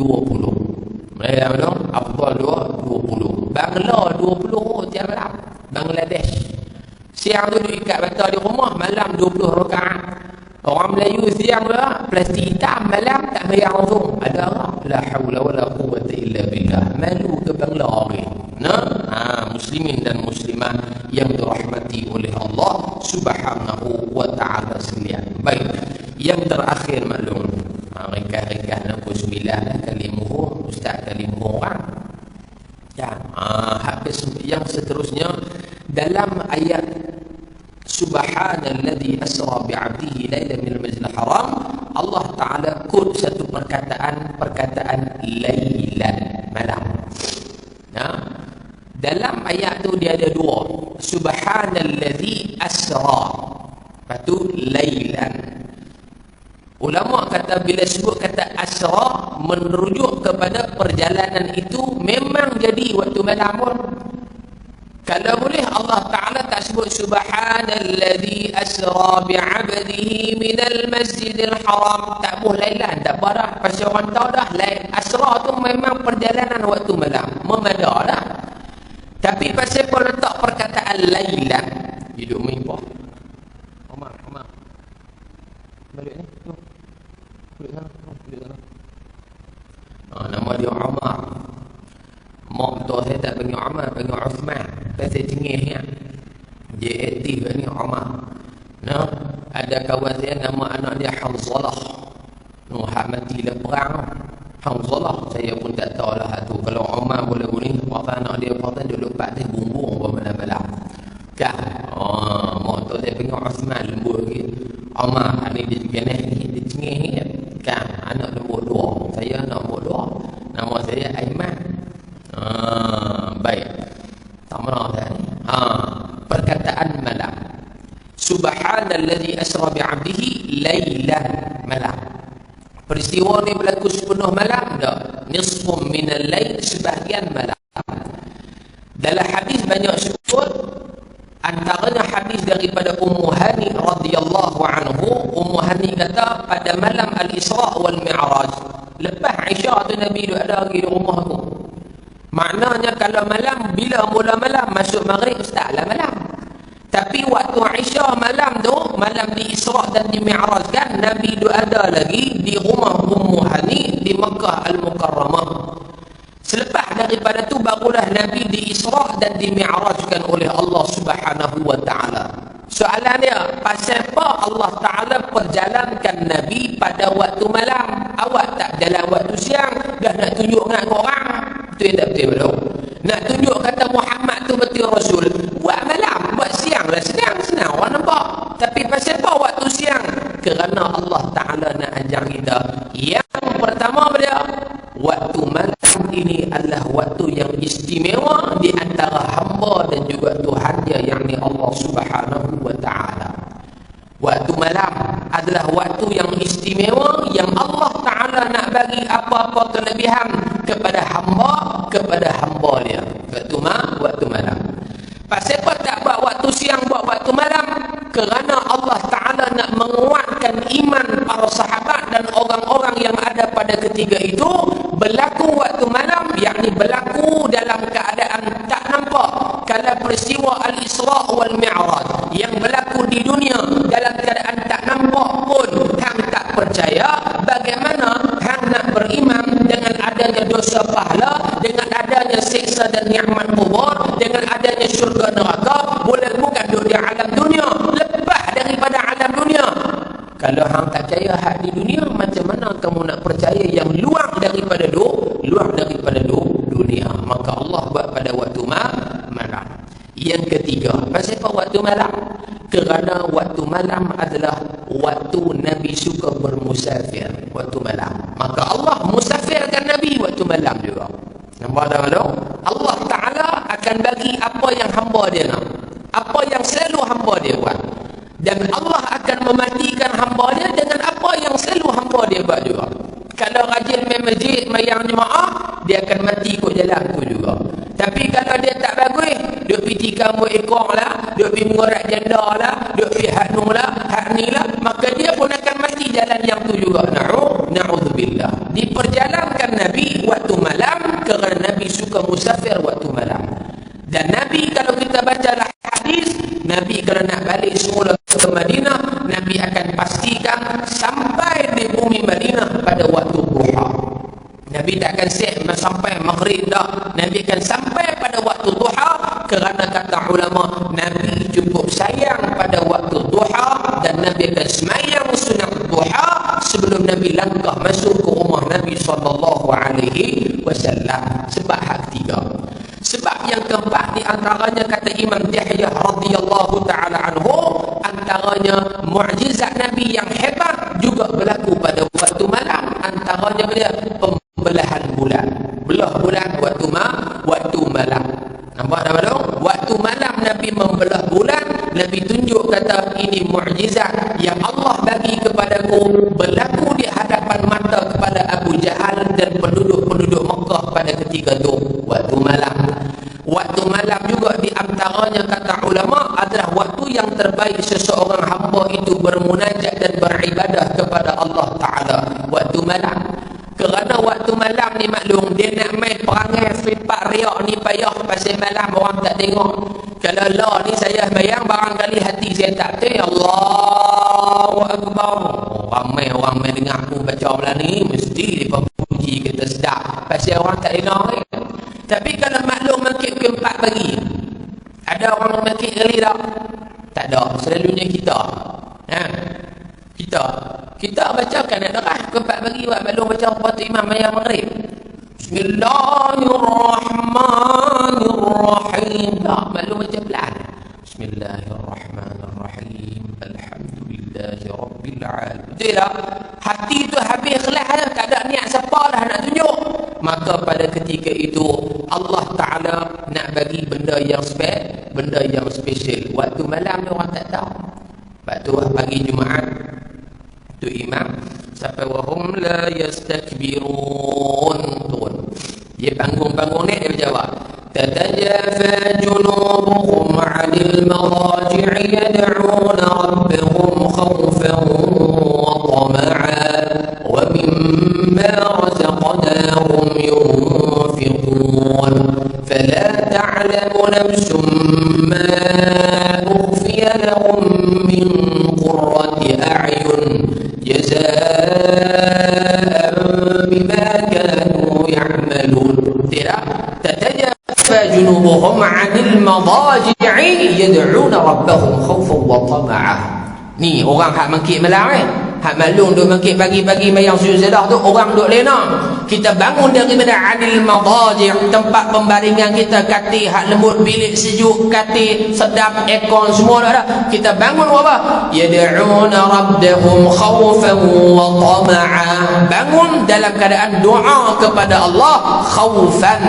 Malam tu afdal 20. Bangla 20 tiap malam. Bangladesh. Siang tu duduk ikat batal di rumah, malam 20 rakaat. Orang Melayu siang pula plastik hitam, malam tak bayar langsung. Ada orang la haula wala quwwata illa billah. Malu ke Bangla ni. Muslimin dan muslimat yang dirahmati oleh Allah Subhanahu wa taala sekalian. Baik, yang terakhir maklum, ringkas-ringkas nombor 9 kali muhur, ustaz kali muhur orang. Ya, habis yang seterusnya dalam ayat Subhanalladzi asra bi'abdihi lailan minal masjidil haram, Allah taala kod satu perkataan lailan, malam. Ya. Dalam ayat tu dia ada dua. Subhanalladzi asra. Lepas tu lailan. Ulama kata bila sebut kata asra merujuk kepada perjalanan itu memang jadi waktu malam pun. Kalau boleh Allah Ta'ala tak sebut Subhanalladzi asra bi'abdihi minal masjidil haram, tak boleh lailan, tak apa dah. Pasal orang tahu dah asra tu memang perjalanan waktu malam, memada dah. Tapi pasal pun letak perkataan lailan, hidup mimpah. Omar balik ni, balik sana. Nama dia Omar. Mak betul saya tak panggil Omar, panggil Uthman. Pasal cengih ya. Dia aktif ni Omar. Ada kawan saya nama anak dia Hanzalah. Hak mati dalam perang. Hanzalah saya pun tak tahu lah tu. Kalau Omar boleh bunyi, apa anak dia kata dia lupa dia bumbung bermalam-malam. Kan? Mak betul saya panggil Uthman lembut lagi. Omar ni dia geneh ni, dia cengih ni. Kan? Anak lembut dua. Saya anak lembut dua. Nama saya Aiman. Baik. Tak mana dah ni. Perkataan malam. Subhanalladzi asra bi'abdihi lailan, malam. Peristiwa ni berlaku sepenuh malam dah. Nisfum minal lail, sebahagian malam. Dalam hadis banyak sebut, antaranya hadis daripada Ummu Hani radhiyallahu anhu. Ummu Hani kata pada malam al-Isra wal Mi'raj, lepas Isya tu Nabi duduk ada lagi di rumah aku. Maknanya kalau malam, bila mula malam masuk maghrib, taklah malam. Tapi waktu Isya malam tu, malam di Isra dan di Mi'raj kan, Nabi duduk ada lagi di rumah Ummu Hani di Makkah Al-Mukarramah. Selepas daripada tu barulah Nabi di Isra dan di Mi'rajkan oleh Allah Subhanahu wa taala. Soalan dia, pasal apa Allah Taala perjalankan Nabi pada waktu malam? Awak tak jalan waktu siang, dah nak tunjuk dengan orang. Betul tak betul? Nak tunjuk kata Muhammad tu betul Rasul, buat malam, buat siang lah, senang orang nampak. Tapi pasal apa waktu siang? Kerana Allah Taala nak ajar kita. Yang pertama dia, waktu malam ini adalah waktu yang istimewa di antara hamba dan juga Tuhannya, yakni Allah Subhanahu wa taala. Waktu malam adalah waktu yang istimewa yang Allah Taala nak bagi apa-apa kelebihan kepada hamba dia. Waktu malam. Pasal apa tak buat waktu siang, buat waktu malam? Kerana Allah Taala nak menguatkan iman para sahabat dan orang-orang yang ada pada ketika itu. Berlaku waktu malam, yakni berlaku dalam keadaan tak nampak. Kalau peristiwa Al-Isra wal Mi'raj yang berlaku di dunia dalam keadaan tak nampak pun hang tak percaya, bagaimana hang nak beriman dengan adanya dosa pahala, dengan adanya siksa dan nikmat kubur, dengan adanya syurga neraka? Boleh bukan duduk di alam dunia, lepas daripada alam dunia. Kalau hang tak percaya hak di dunia, macam mana kamu nak percaya yang luar daripada dunia? Maka Allah buat pada waktu malam. Yang ketiga, pasal apa waktu malam? Kerana waktu malam adalah waktu Nabi suka bermusafir, waktu malam. Maka Allah musafirkan Nabi waktu malam juga. Nampak tak malu? Allah Ta'ala akan bagi apa yang hamba dia nak, apa yang selalu hamba dia buat. Dan Allah akan mematikan hamba dia dengan apa yang selalu hamba dia buat juga. Kalau rajin main masjid, mayang jemaah, dia akan mati ikut jalan tu juga. Tapi kalau dia tak bagus, duk pergi tikam ekor lah, duk pergi mengorak janda lah, duk pergi hak nu lah, hak ni lah, maka dia pun akan mati jalan yang tu juga. Na'udzubillah. Diperjalankan Nabi waktu malam kerana Nabi suka musafir waktu malam. Dan Nabi, kalau kita baca lah hadis, Nabi kalau nak balik semula ke Madinah, Nabi akan pastikan sampai di bumi Madinah pada waktu duha. Nabi tak akan set sampai maghrib dah. Nabi akan sampai pada waktu duha, kerana kata ulama, Nabi cukup sayang pada waktu duha, dan Nabi akan semayang sunat duha sebelum Nabi langkah masuk ke rumah Nabi SAW. Sebab hak ketiga. Sebab yang keempat, di antaranya kata Imam Yahya radhiyallahu taala anhu, antaranya mukjizat Nabi yang hebat juga berlaku pada waktu malam. Antaranya dia pembelahan bulan. Belah bulan waktu malam. Nampak tak malam? Waktu malam Nabi membelah bulan. Nabi tunjuk kata, ini mukjizat yang Allah bagi kepadaku, berlaku di hadapan mata kepada Abu Jahal dan penduduk-penduduk Mekah pada ketika itu, waktu malam. Waktu malam juga di antaranya kata ulama adalah waktu yang terbaik seseorang hamba itu bermunajat dan beribadah kepada Allah Ta'ala. Waktu malam. Kerana waktu malam ni maklum, dia nak main perangai flipak riak ni payah, pasal malam orang tak tengok. Kalau lah ni saya bayang, barangkali hati saya tak tahu. Allahu Akbar. Ramai orang main dengar aku baca malam ni, mesti dia puji kita sedap, pasal orang tak dengar. Tapi kalau maklum mangkit ke 4 pagi, ada orang mangkit kali tak? Tak ada. Selalunya kita kita bacakan ada rah ke 4 pagi, buat maklum baca waktu imam mayang maghrib. Bismillahirrahmanirrahim. Tak, maklum baca pelan. Bismillahirrahmanirrahim. Alhamdulillahi rabbil alamin. Betul tak? Hati tu habis ikhlas, tak ada niat siapa dah nak tunjuk. Maka pada ketika itu Allah Ta'ala nak bagi benda yang special. Waktu malam ni orang tak tahu. Waktu pagi Jumaat tu imam sampai wahum la yastakbirun turun. Dia bangun-bangun ni dia berjawab, tatajafa junubuhum 'anil madaji'i yad'una rabbahum khawfan wa tama'an wa mimma razaqnahum yunfiqun fala ta'lamu nafsum ma ukhfiya lahum min qurrati a'yun jazaan bima kanu ya'malun. Tidak, tatajafa junubuhum 'anil madaji'i yad'una rabbahum khawfan wa tama'an. Ni orang hak mangkit malam hak maklum duk mangkit pagi-pagi mayang sujud sedah tu, orang duk lena. Kita bangun daripada 'anil madaji', tempat pembaringan kita, katil hak lembut, bilik sejuk, katil sedap, aircon semua dah. Kita bangun apa? Yad'una rabbahum khawfan wa tama'an. Bangun dalam keadaan doa kepada Allah, khawfan,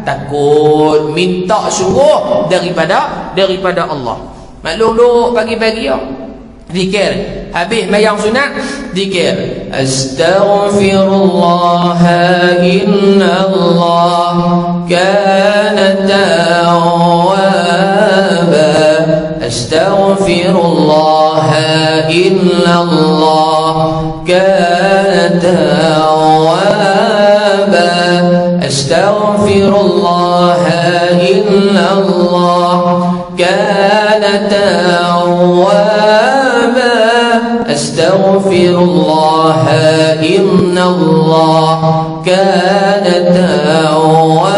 takut, minta sungguh daripada Allah. Maklum duk pagi-pagi ya, zikir habis mayang sunat, zikir astaghfirullah innallah kana tawwaba, astaghfirullah innallah kana tawwaba, astaghfirullah innallah kana tawwaba, astaghfirullah innallah kana tawwaba.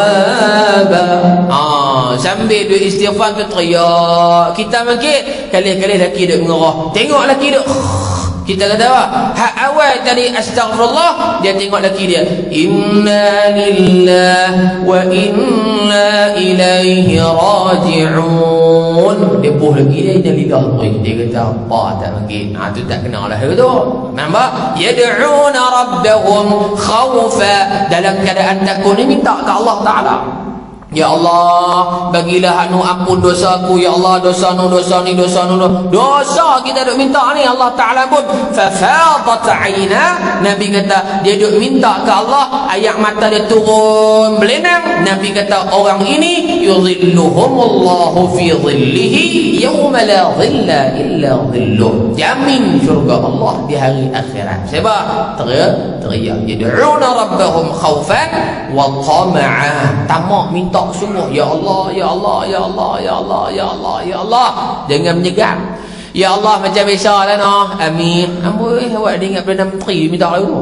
Sambil duk istighfar tu teriak. Kita mungkin kali-kali laki duk mengerah. Tengok laki duk kita kata apa? Hak awal tadi astaghfirullah, dia tengok laki dia, inna lillahi wa inna ilaihi raji'un. Dia puh lagi dia inna lillahi. Dia kata apa tak mungkin. Tu tak kenal lah tu. Nampak? Yad'una rabbahum khawfa, dalam keadaan takut ni minta ke Allah Ta'ala. Ya Allah, bagilah anu ampun dosa aku. Ya Allah, dosa ni. Dosa kita duk minta ni. Allah Ta'ala pun fafadat aina. Nabi kata dia duk minta ke Allah, air mata dia turun belenang. Nabi kata orang ini yuzilluhumullahu fi zillihi yawma la zilla illa zilluh. Jamin syurga Allah di hari akhirat. Sebab teriak yad'una rabbahum khaufan wa tama'a. Tamak minta sungguh, ya Allah, ya Allah, ya Allah, ya Allah, ya Allah, ya Allah. Jangan menyegam. Ya Allah macam biasalah noh. Amin. Amboi awak dia ingat Perdana Menteri minta lagu.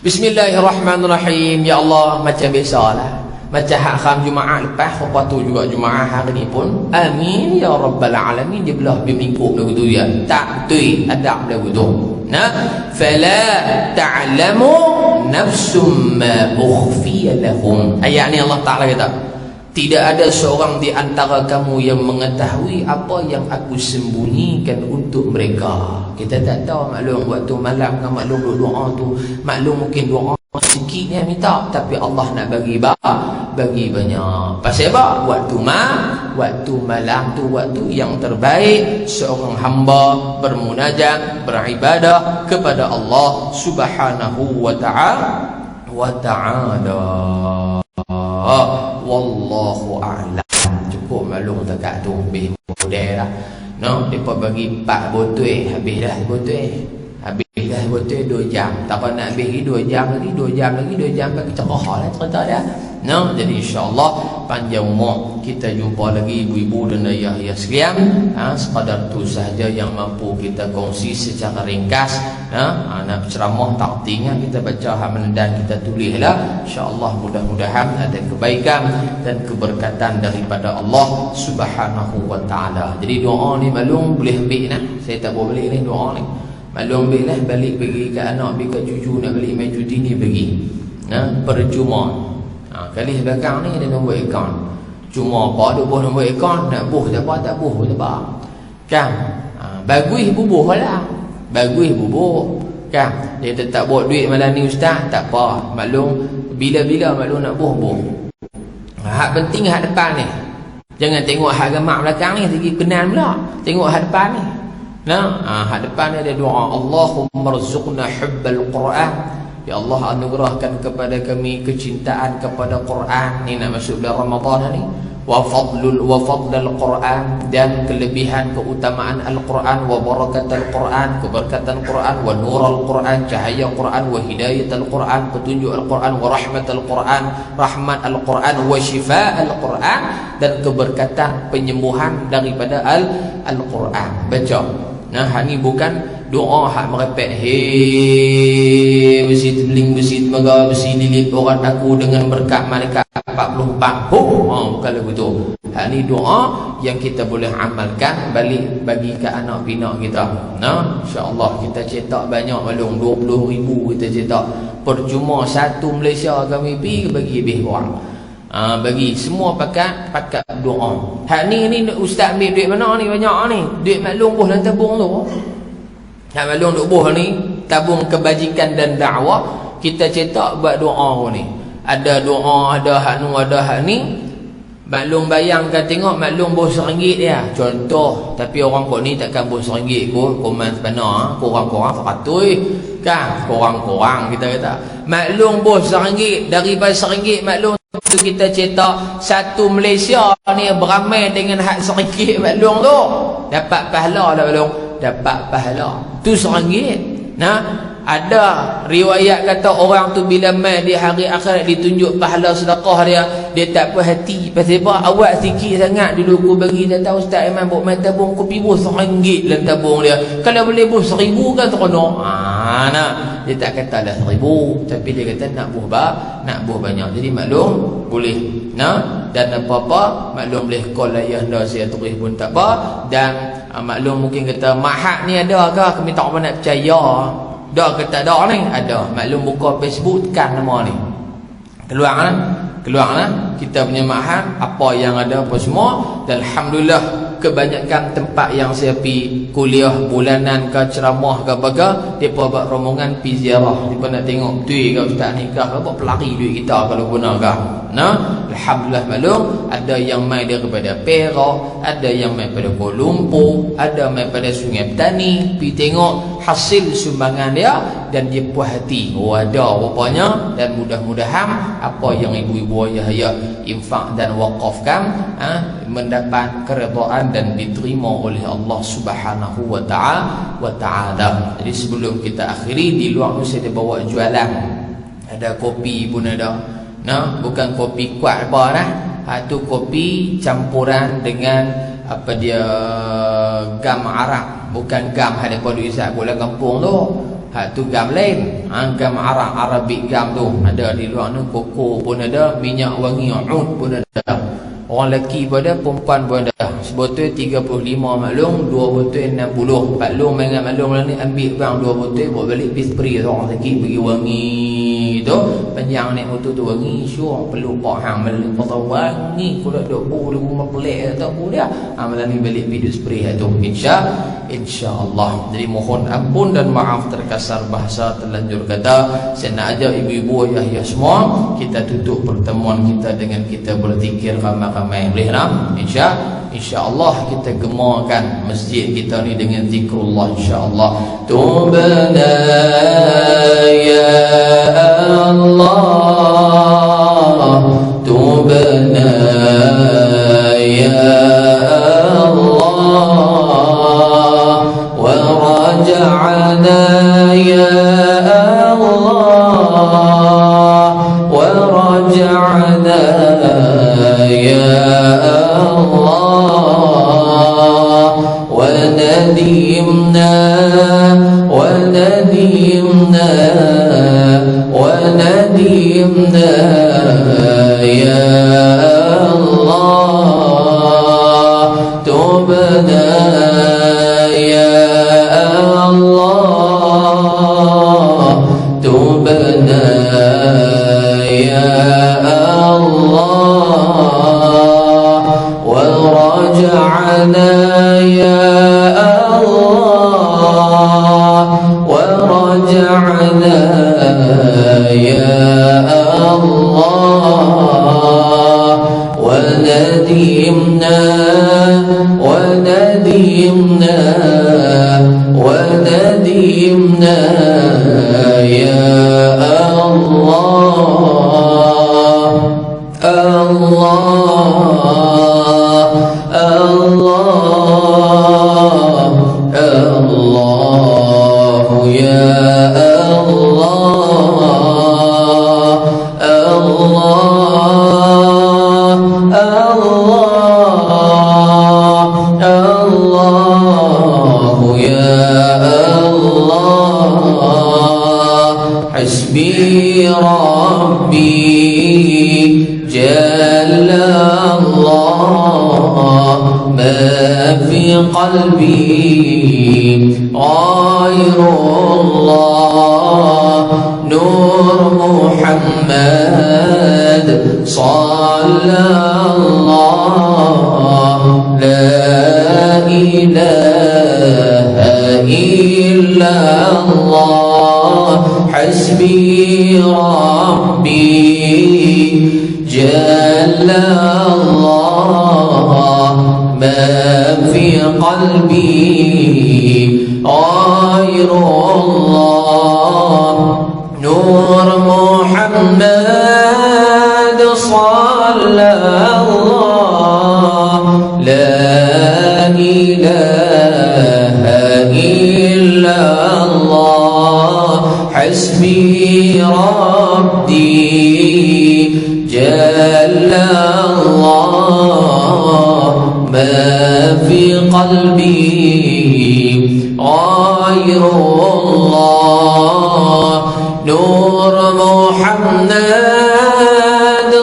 Bismillahirrahmanirrahim. Ya Allah macam biasalah. Macam hak kham Jumaat lepas, lepas tu juga Jumaat hari ni pun. Amin ya rabbal alamin. Dia belah bermingkuk lagu tu ya. Tak betul adab lagu tu. Nah, fala ta'lamu nafsum ma ukhfiya lahum. Ayat ni Allah Ta'ala kata, tidak ada seorang di antara kamu yang mengetahui apa yang aku sembunyikan untuk mereka. Kita tak tahu maklum waktu malam kan maklum doa tu, maklum mungkin doa sikit dia minta, tapi Allah nak bagi banyak. Pasal apa? Waktu malam tu waktu yang terbaik seorang hamba bermunajat, beribadah kepada Allah Subhanahu wa ta'ala. Wallahu a'lam. Cukup maklum dekat tu lebih mudah lah. No, depa bagi 4 botol, habis dah botol. Habis dah botol 2 jam. Tak apa nak habis lagi 2 jam lagi, 2 jam lagi, 2 jam bagi cerah lah cerita dia. No, jadi insya-Allah panjang umur kita jumpa lagi ibu-ibu dan ayah-ayah sekalian. Sekadar tu sahaja yang mampu kita kongsi secara ringkas. Nak ceramah tak tinggal kita baca halaman dan kita tulislah. Insya-Allah mudah-mudahan ada kebaikan dan keberkatan daripada Allah Subhanahu wa taala. Jadi doa ni maklum boleh ambil nah. Saya tak boleh balik ni doa ni. Maklum billah balik bagi ke anak, bagi ke cucu nak balik main cuti ni bagi. Percuma. Kali belakang ni ada nombor akaun. Cuma apa ada buh nombor akaun, nak buh tak apa, tak buh tak apa. Kan? Bagus bubuh lah. Bagus bubuh. Kan? Dia tetap buat duit malam ni ustaz, tak apa. Maklum bila-bila maklum nak buh. Hak penting hak depan ni. Jangan tengok hak gamak belakang ni, lagi kenal pula. Tengok hak depan ni. Hak depan ni ada doa, Allahumma rzuqna hubbal Quran. Ya Allah anugerahkan kepada kami kecintaan kepada Quran. Ni nak masuk bulan Ramadan ni. Wa fadlul Quran, dan kelebihan keutamaan Al-Quran, wa barakatul Quran, keberkatan Quran, wa nurul Quran, cahaya Quran, wa hidayatul Quran, petunjuk Al-Quran, wa rahmatul Quran, rahmat Al-Quran, wa shifa Al-Quran, dan keberkatan penyembuhan daripada Al-Quran. Baca. Ni bukan doa hak merepek, besi teling, besi temaga, besi lilit orang aku dengan berkat malaikat 44. Bukan lagu tu. Hak ni doa yang kita boleh amalkan balik bagi ke anak pinak kita. InsyaAllah kita cetak banyak maklum 20,000 kita cetak. Percuma satu Malaysia kami pergi bagi lebih orang. Bagi semua pakat doa. Hak ni ustaz ambil duit mana ni banyak ni? Duit maklum buh dalam tabung tu. Hak maklum duk buh ni tabung kebajikan dan dakwah, kita cetak buat doa ni. Ada doa, ada hak nu, ada hak ni. Maklum bayangkan tengok maklum buh RM1 dia. Contoh, tapi orang kau ni takkan buh RM1 ko komen sebenar, korang-korang 100 kan? Korang-korang kita kata. Maklum buh RM1 daripada RM1 maklum tu kita cetak satu Malaysia ni beramai dengan hak RM1 maklum tu. Dapat pahala dah maklum. Dapat pahala. Tu RM1. Ada riwayat kata orang tu bila mai di hari akhirat ditunjuk pahala sedekah dia tak puas hati. Pasal apa? Awak sikit sangat dulu aku bagi dia tahu Ustaz Iman buat main tabung kopi bos RM1 dalam tabung dia. Kalau boleh bos RM1,000 kan teronok. Dia tak kata dah RM1,000, tapi dia kata nak buh banyak. Jadi maklum boleh. Dan apa-apa maklum boleh call ayah anda saya tulis pun tak apa. Dan maklum mungkin kata mahak ni ada ke? Kami tak apa nak percaya. Dah kata dah ni ada. Maklum buka Facebook tekan nama ni. Keluar kan? keluarlah kita punya ma'had, apa yang ada apa semua. Dan alhamdulillah kebanyakan tempat yang saya pergi kuliah bulanan ke ceramah ke apa, depa buat rombongan pergi ziarah, depa nak tengok betul ke ustaz nikah ke, buat pelari duit kita kalau guna ke. Nah, alhamdulillah maklum, ada yang mai daripada Perak, ada yang mai pada Kuala Lumpur, ada mai pada Sungai Petani, pergi tengok hasil sumbangan dia dan dia puas hati. Oh, ada rupanya. Dan mudah-mudahan apa yang ibu-ibu ayah infak dan wakafkan mendapat keredaan dan diterima oleh Allah Subhanahu wa ta'ala. Jadi sebelum kita akhiri, di luar tu saya ada bawa jualan. Ada kopi pun ada. Nah, bukan kopi kuat apa dah. Tu kopi campuran dengan apa dia, gam arak. Bukan gam ada pada isap bola kampung tu. Tu gam lain. Gam arak, Arabic gam tu. Ada di luar tu, koko pun ada, minyak wangi oud pun ada. Orang lelaki pun ada, perempuan pun ada. Sebotol 35 maklum, 2 botol 60. Pak Long dengan maklum ni ambil bang 2 botol, bawa balik pergi spray orang lelaki pergi wangi tu. Panjang naik motor tu wangi, syur peluk pak hang malam pasal wangi kalau duk bu di rumah pelik tak bu dia. Malam ni balik pergi spray tu. Insya-Allah. Jadi mohon ampun dan maaf terkasar bahasa terlanjur kata. Saya nak ajak ibu-ibu ayah semua, kita tutup pertemuan kita dengan kita berzikir ramai-ramai. Boleh tak? InsyaAllah kita gemakan masjid kita ni dengan zikrullah insyaAllah. Tubna ya Allah, tubna ya Allah, wa raja'na ya Allah, wa raja'na ya Allah, وندمنا وندمنا وندمنا يا الله، تبنا يا الله، تبنا يا الله، ورجعنا يا الله، ورجعنا يا الله، وندمنا وندمنا وندمنا يا الله، الله الله الله يا الله، الله الله الله يا الله، حسبي ربي جل الله، ما في قلبي غير الله، نور محمد صلى الله، لا إله إلا الله، حسبي ربي جل الله، ما في قلبي غير الله، نور محمد صلى الله، لا إله إلا الله، حسبي ربي جل الله، ما في قلبي غير الله، نور محمد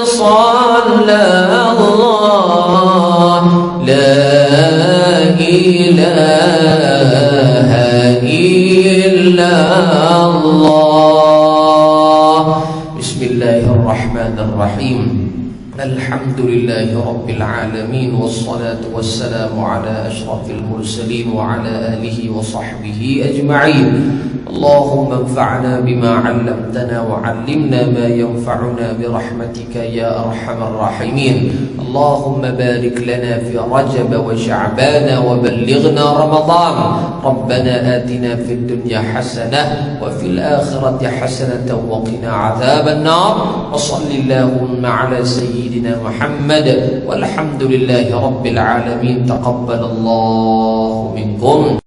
صلى الله، لا إله إلا الله. بسم الله الرحمن الرحيم. Alhamdulillahi Rabbil Alamin. Wassalatu wassalamu ala ashrafil mursalin wa ala alihi wa sahbihi ajma'in. Allahumma anfa'na bima 'allamtana wa 'allimna ma yanfa'una bi rahmatika ya arhamar rahimin. Allahumma barik lana fi Rajab wa Sya'ban wa ballighna Ramadan. Rabbana atina fid dunya hasanah wa fil akhirati hasanatan wa qina 'adzaban nar. Wa sallallahu ala sayyidina Muhammad walhamdulillahi rabbil alamin. Taqabbalallahu minkum.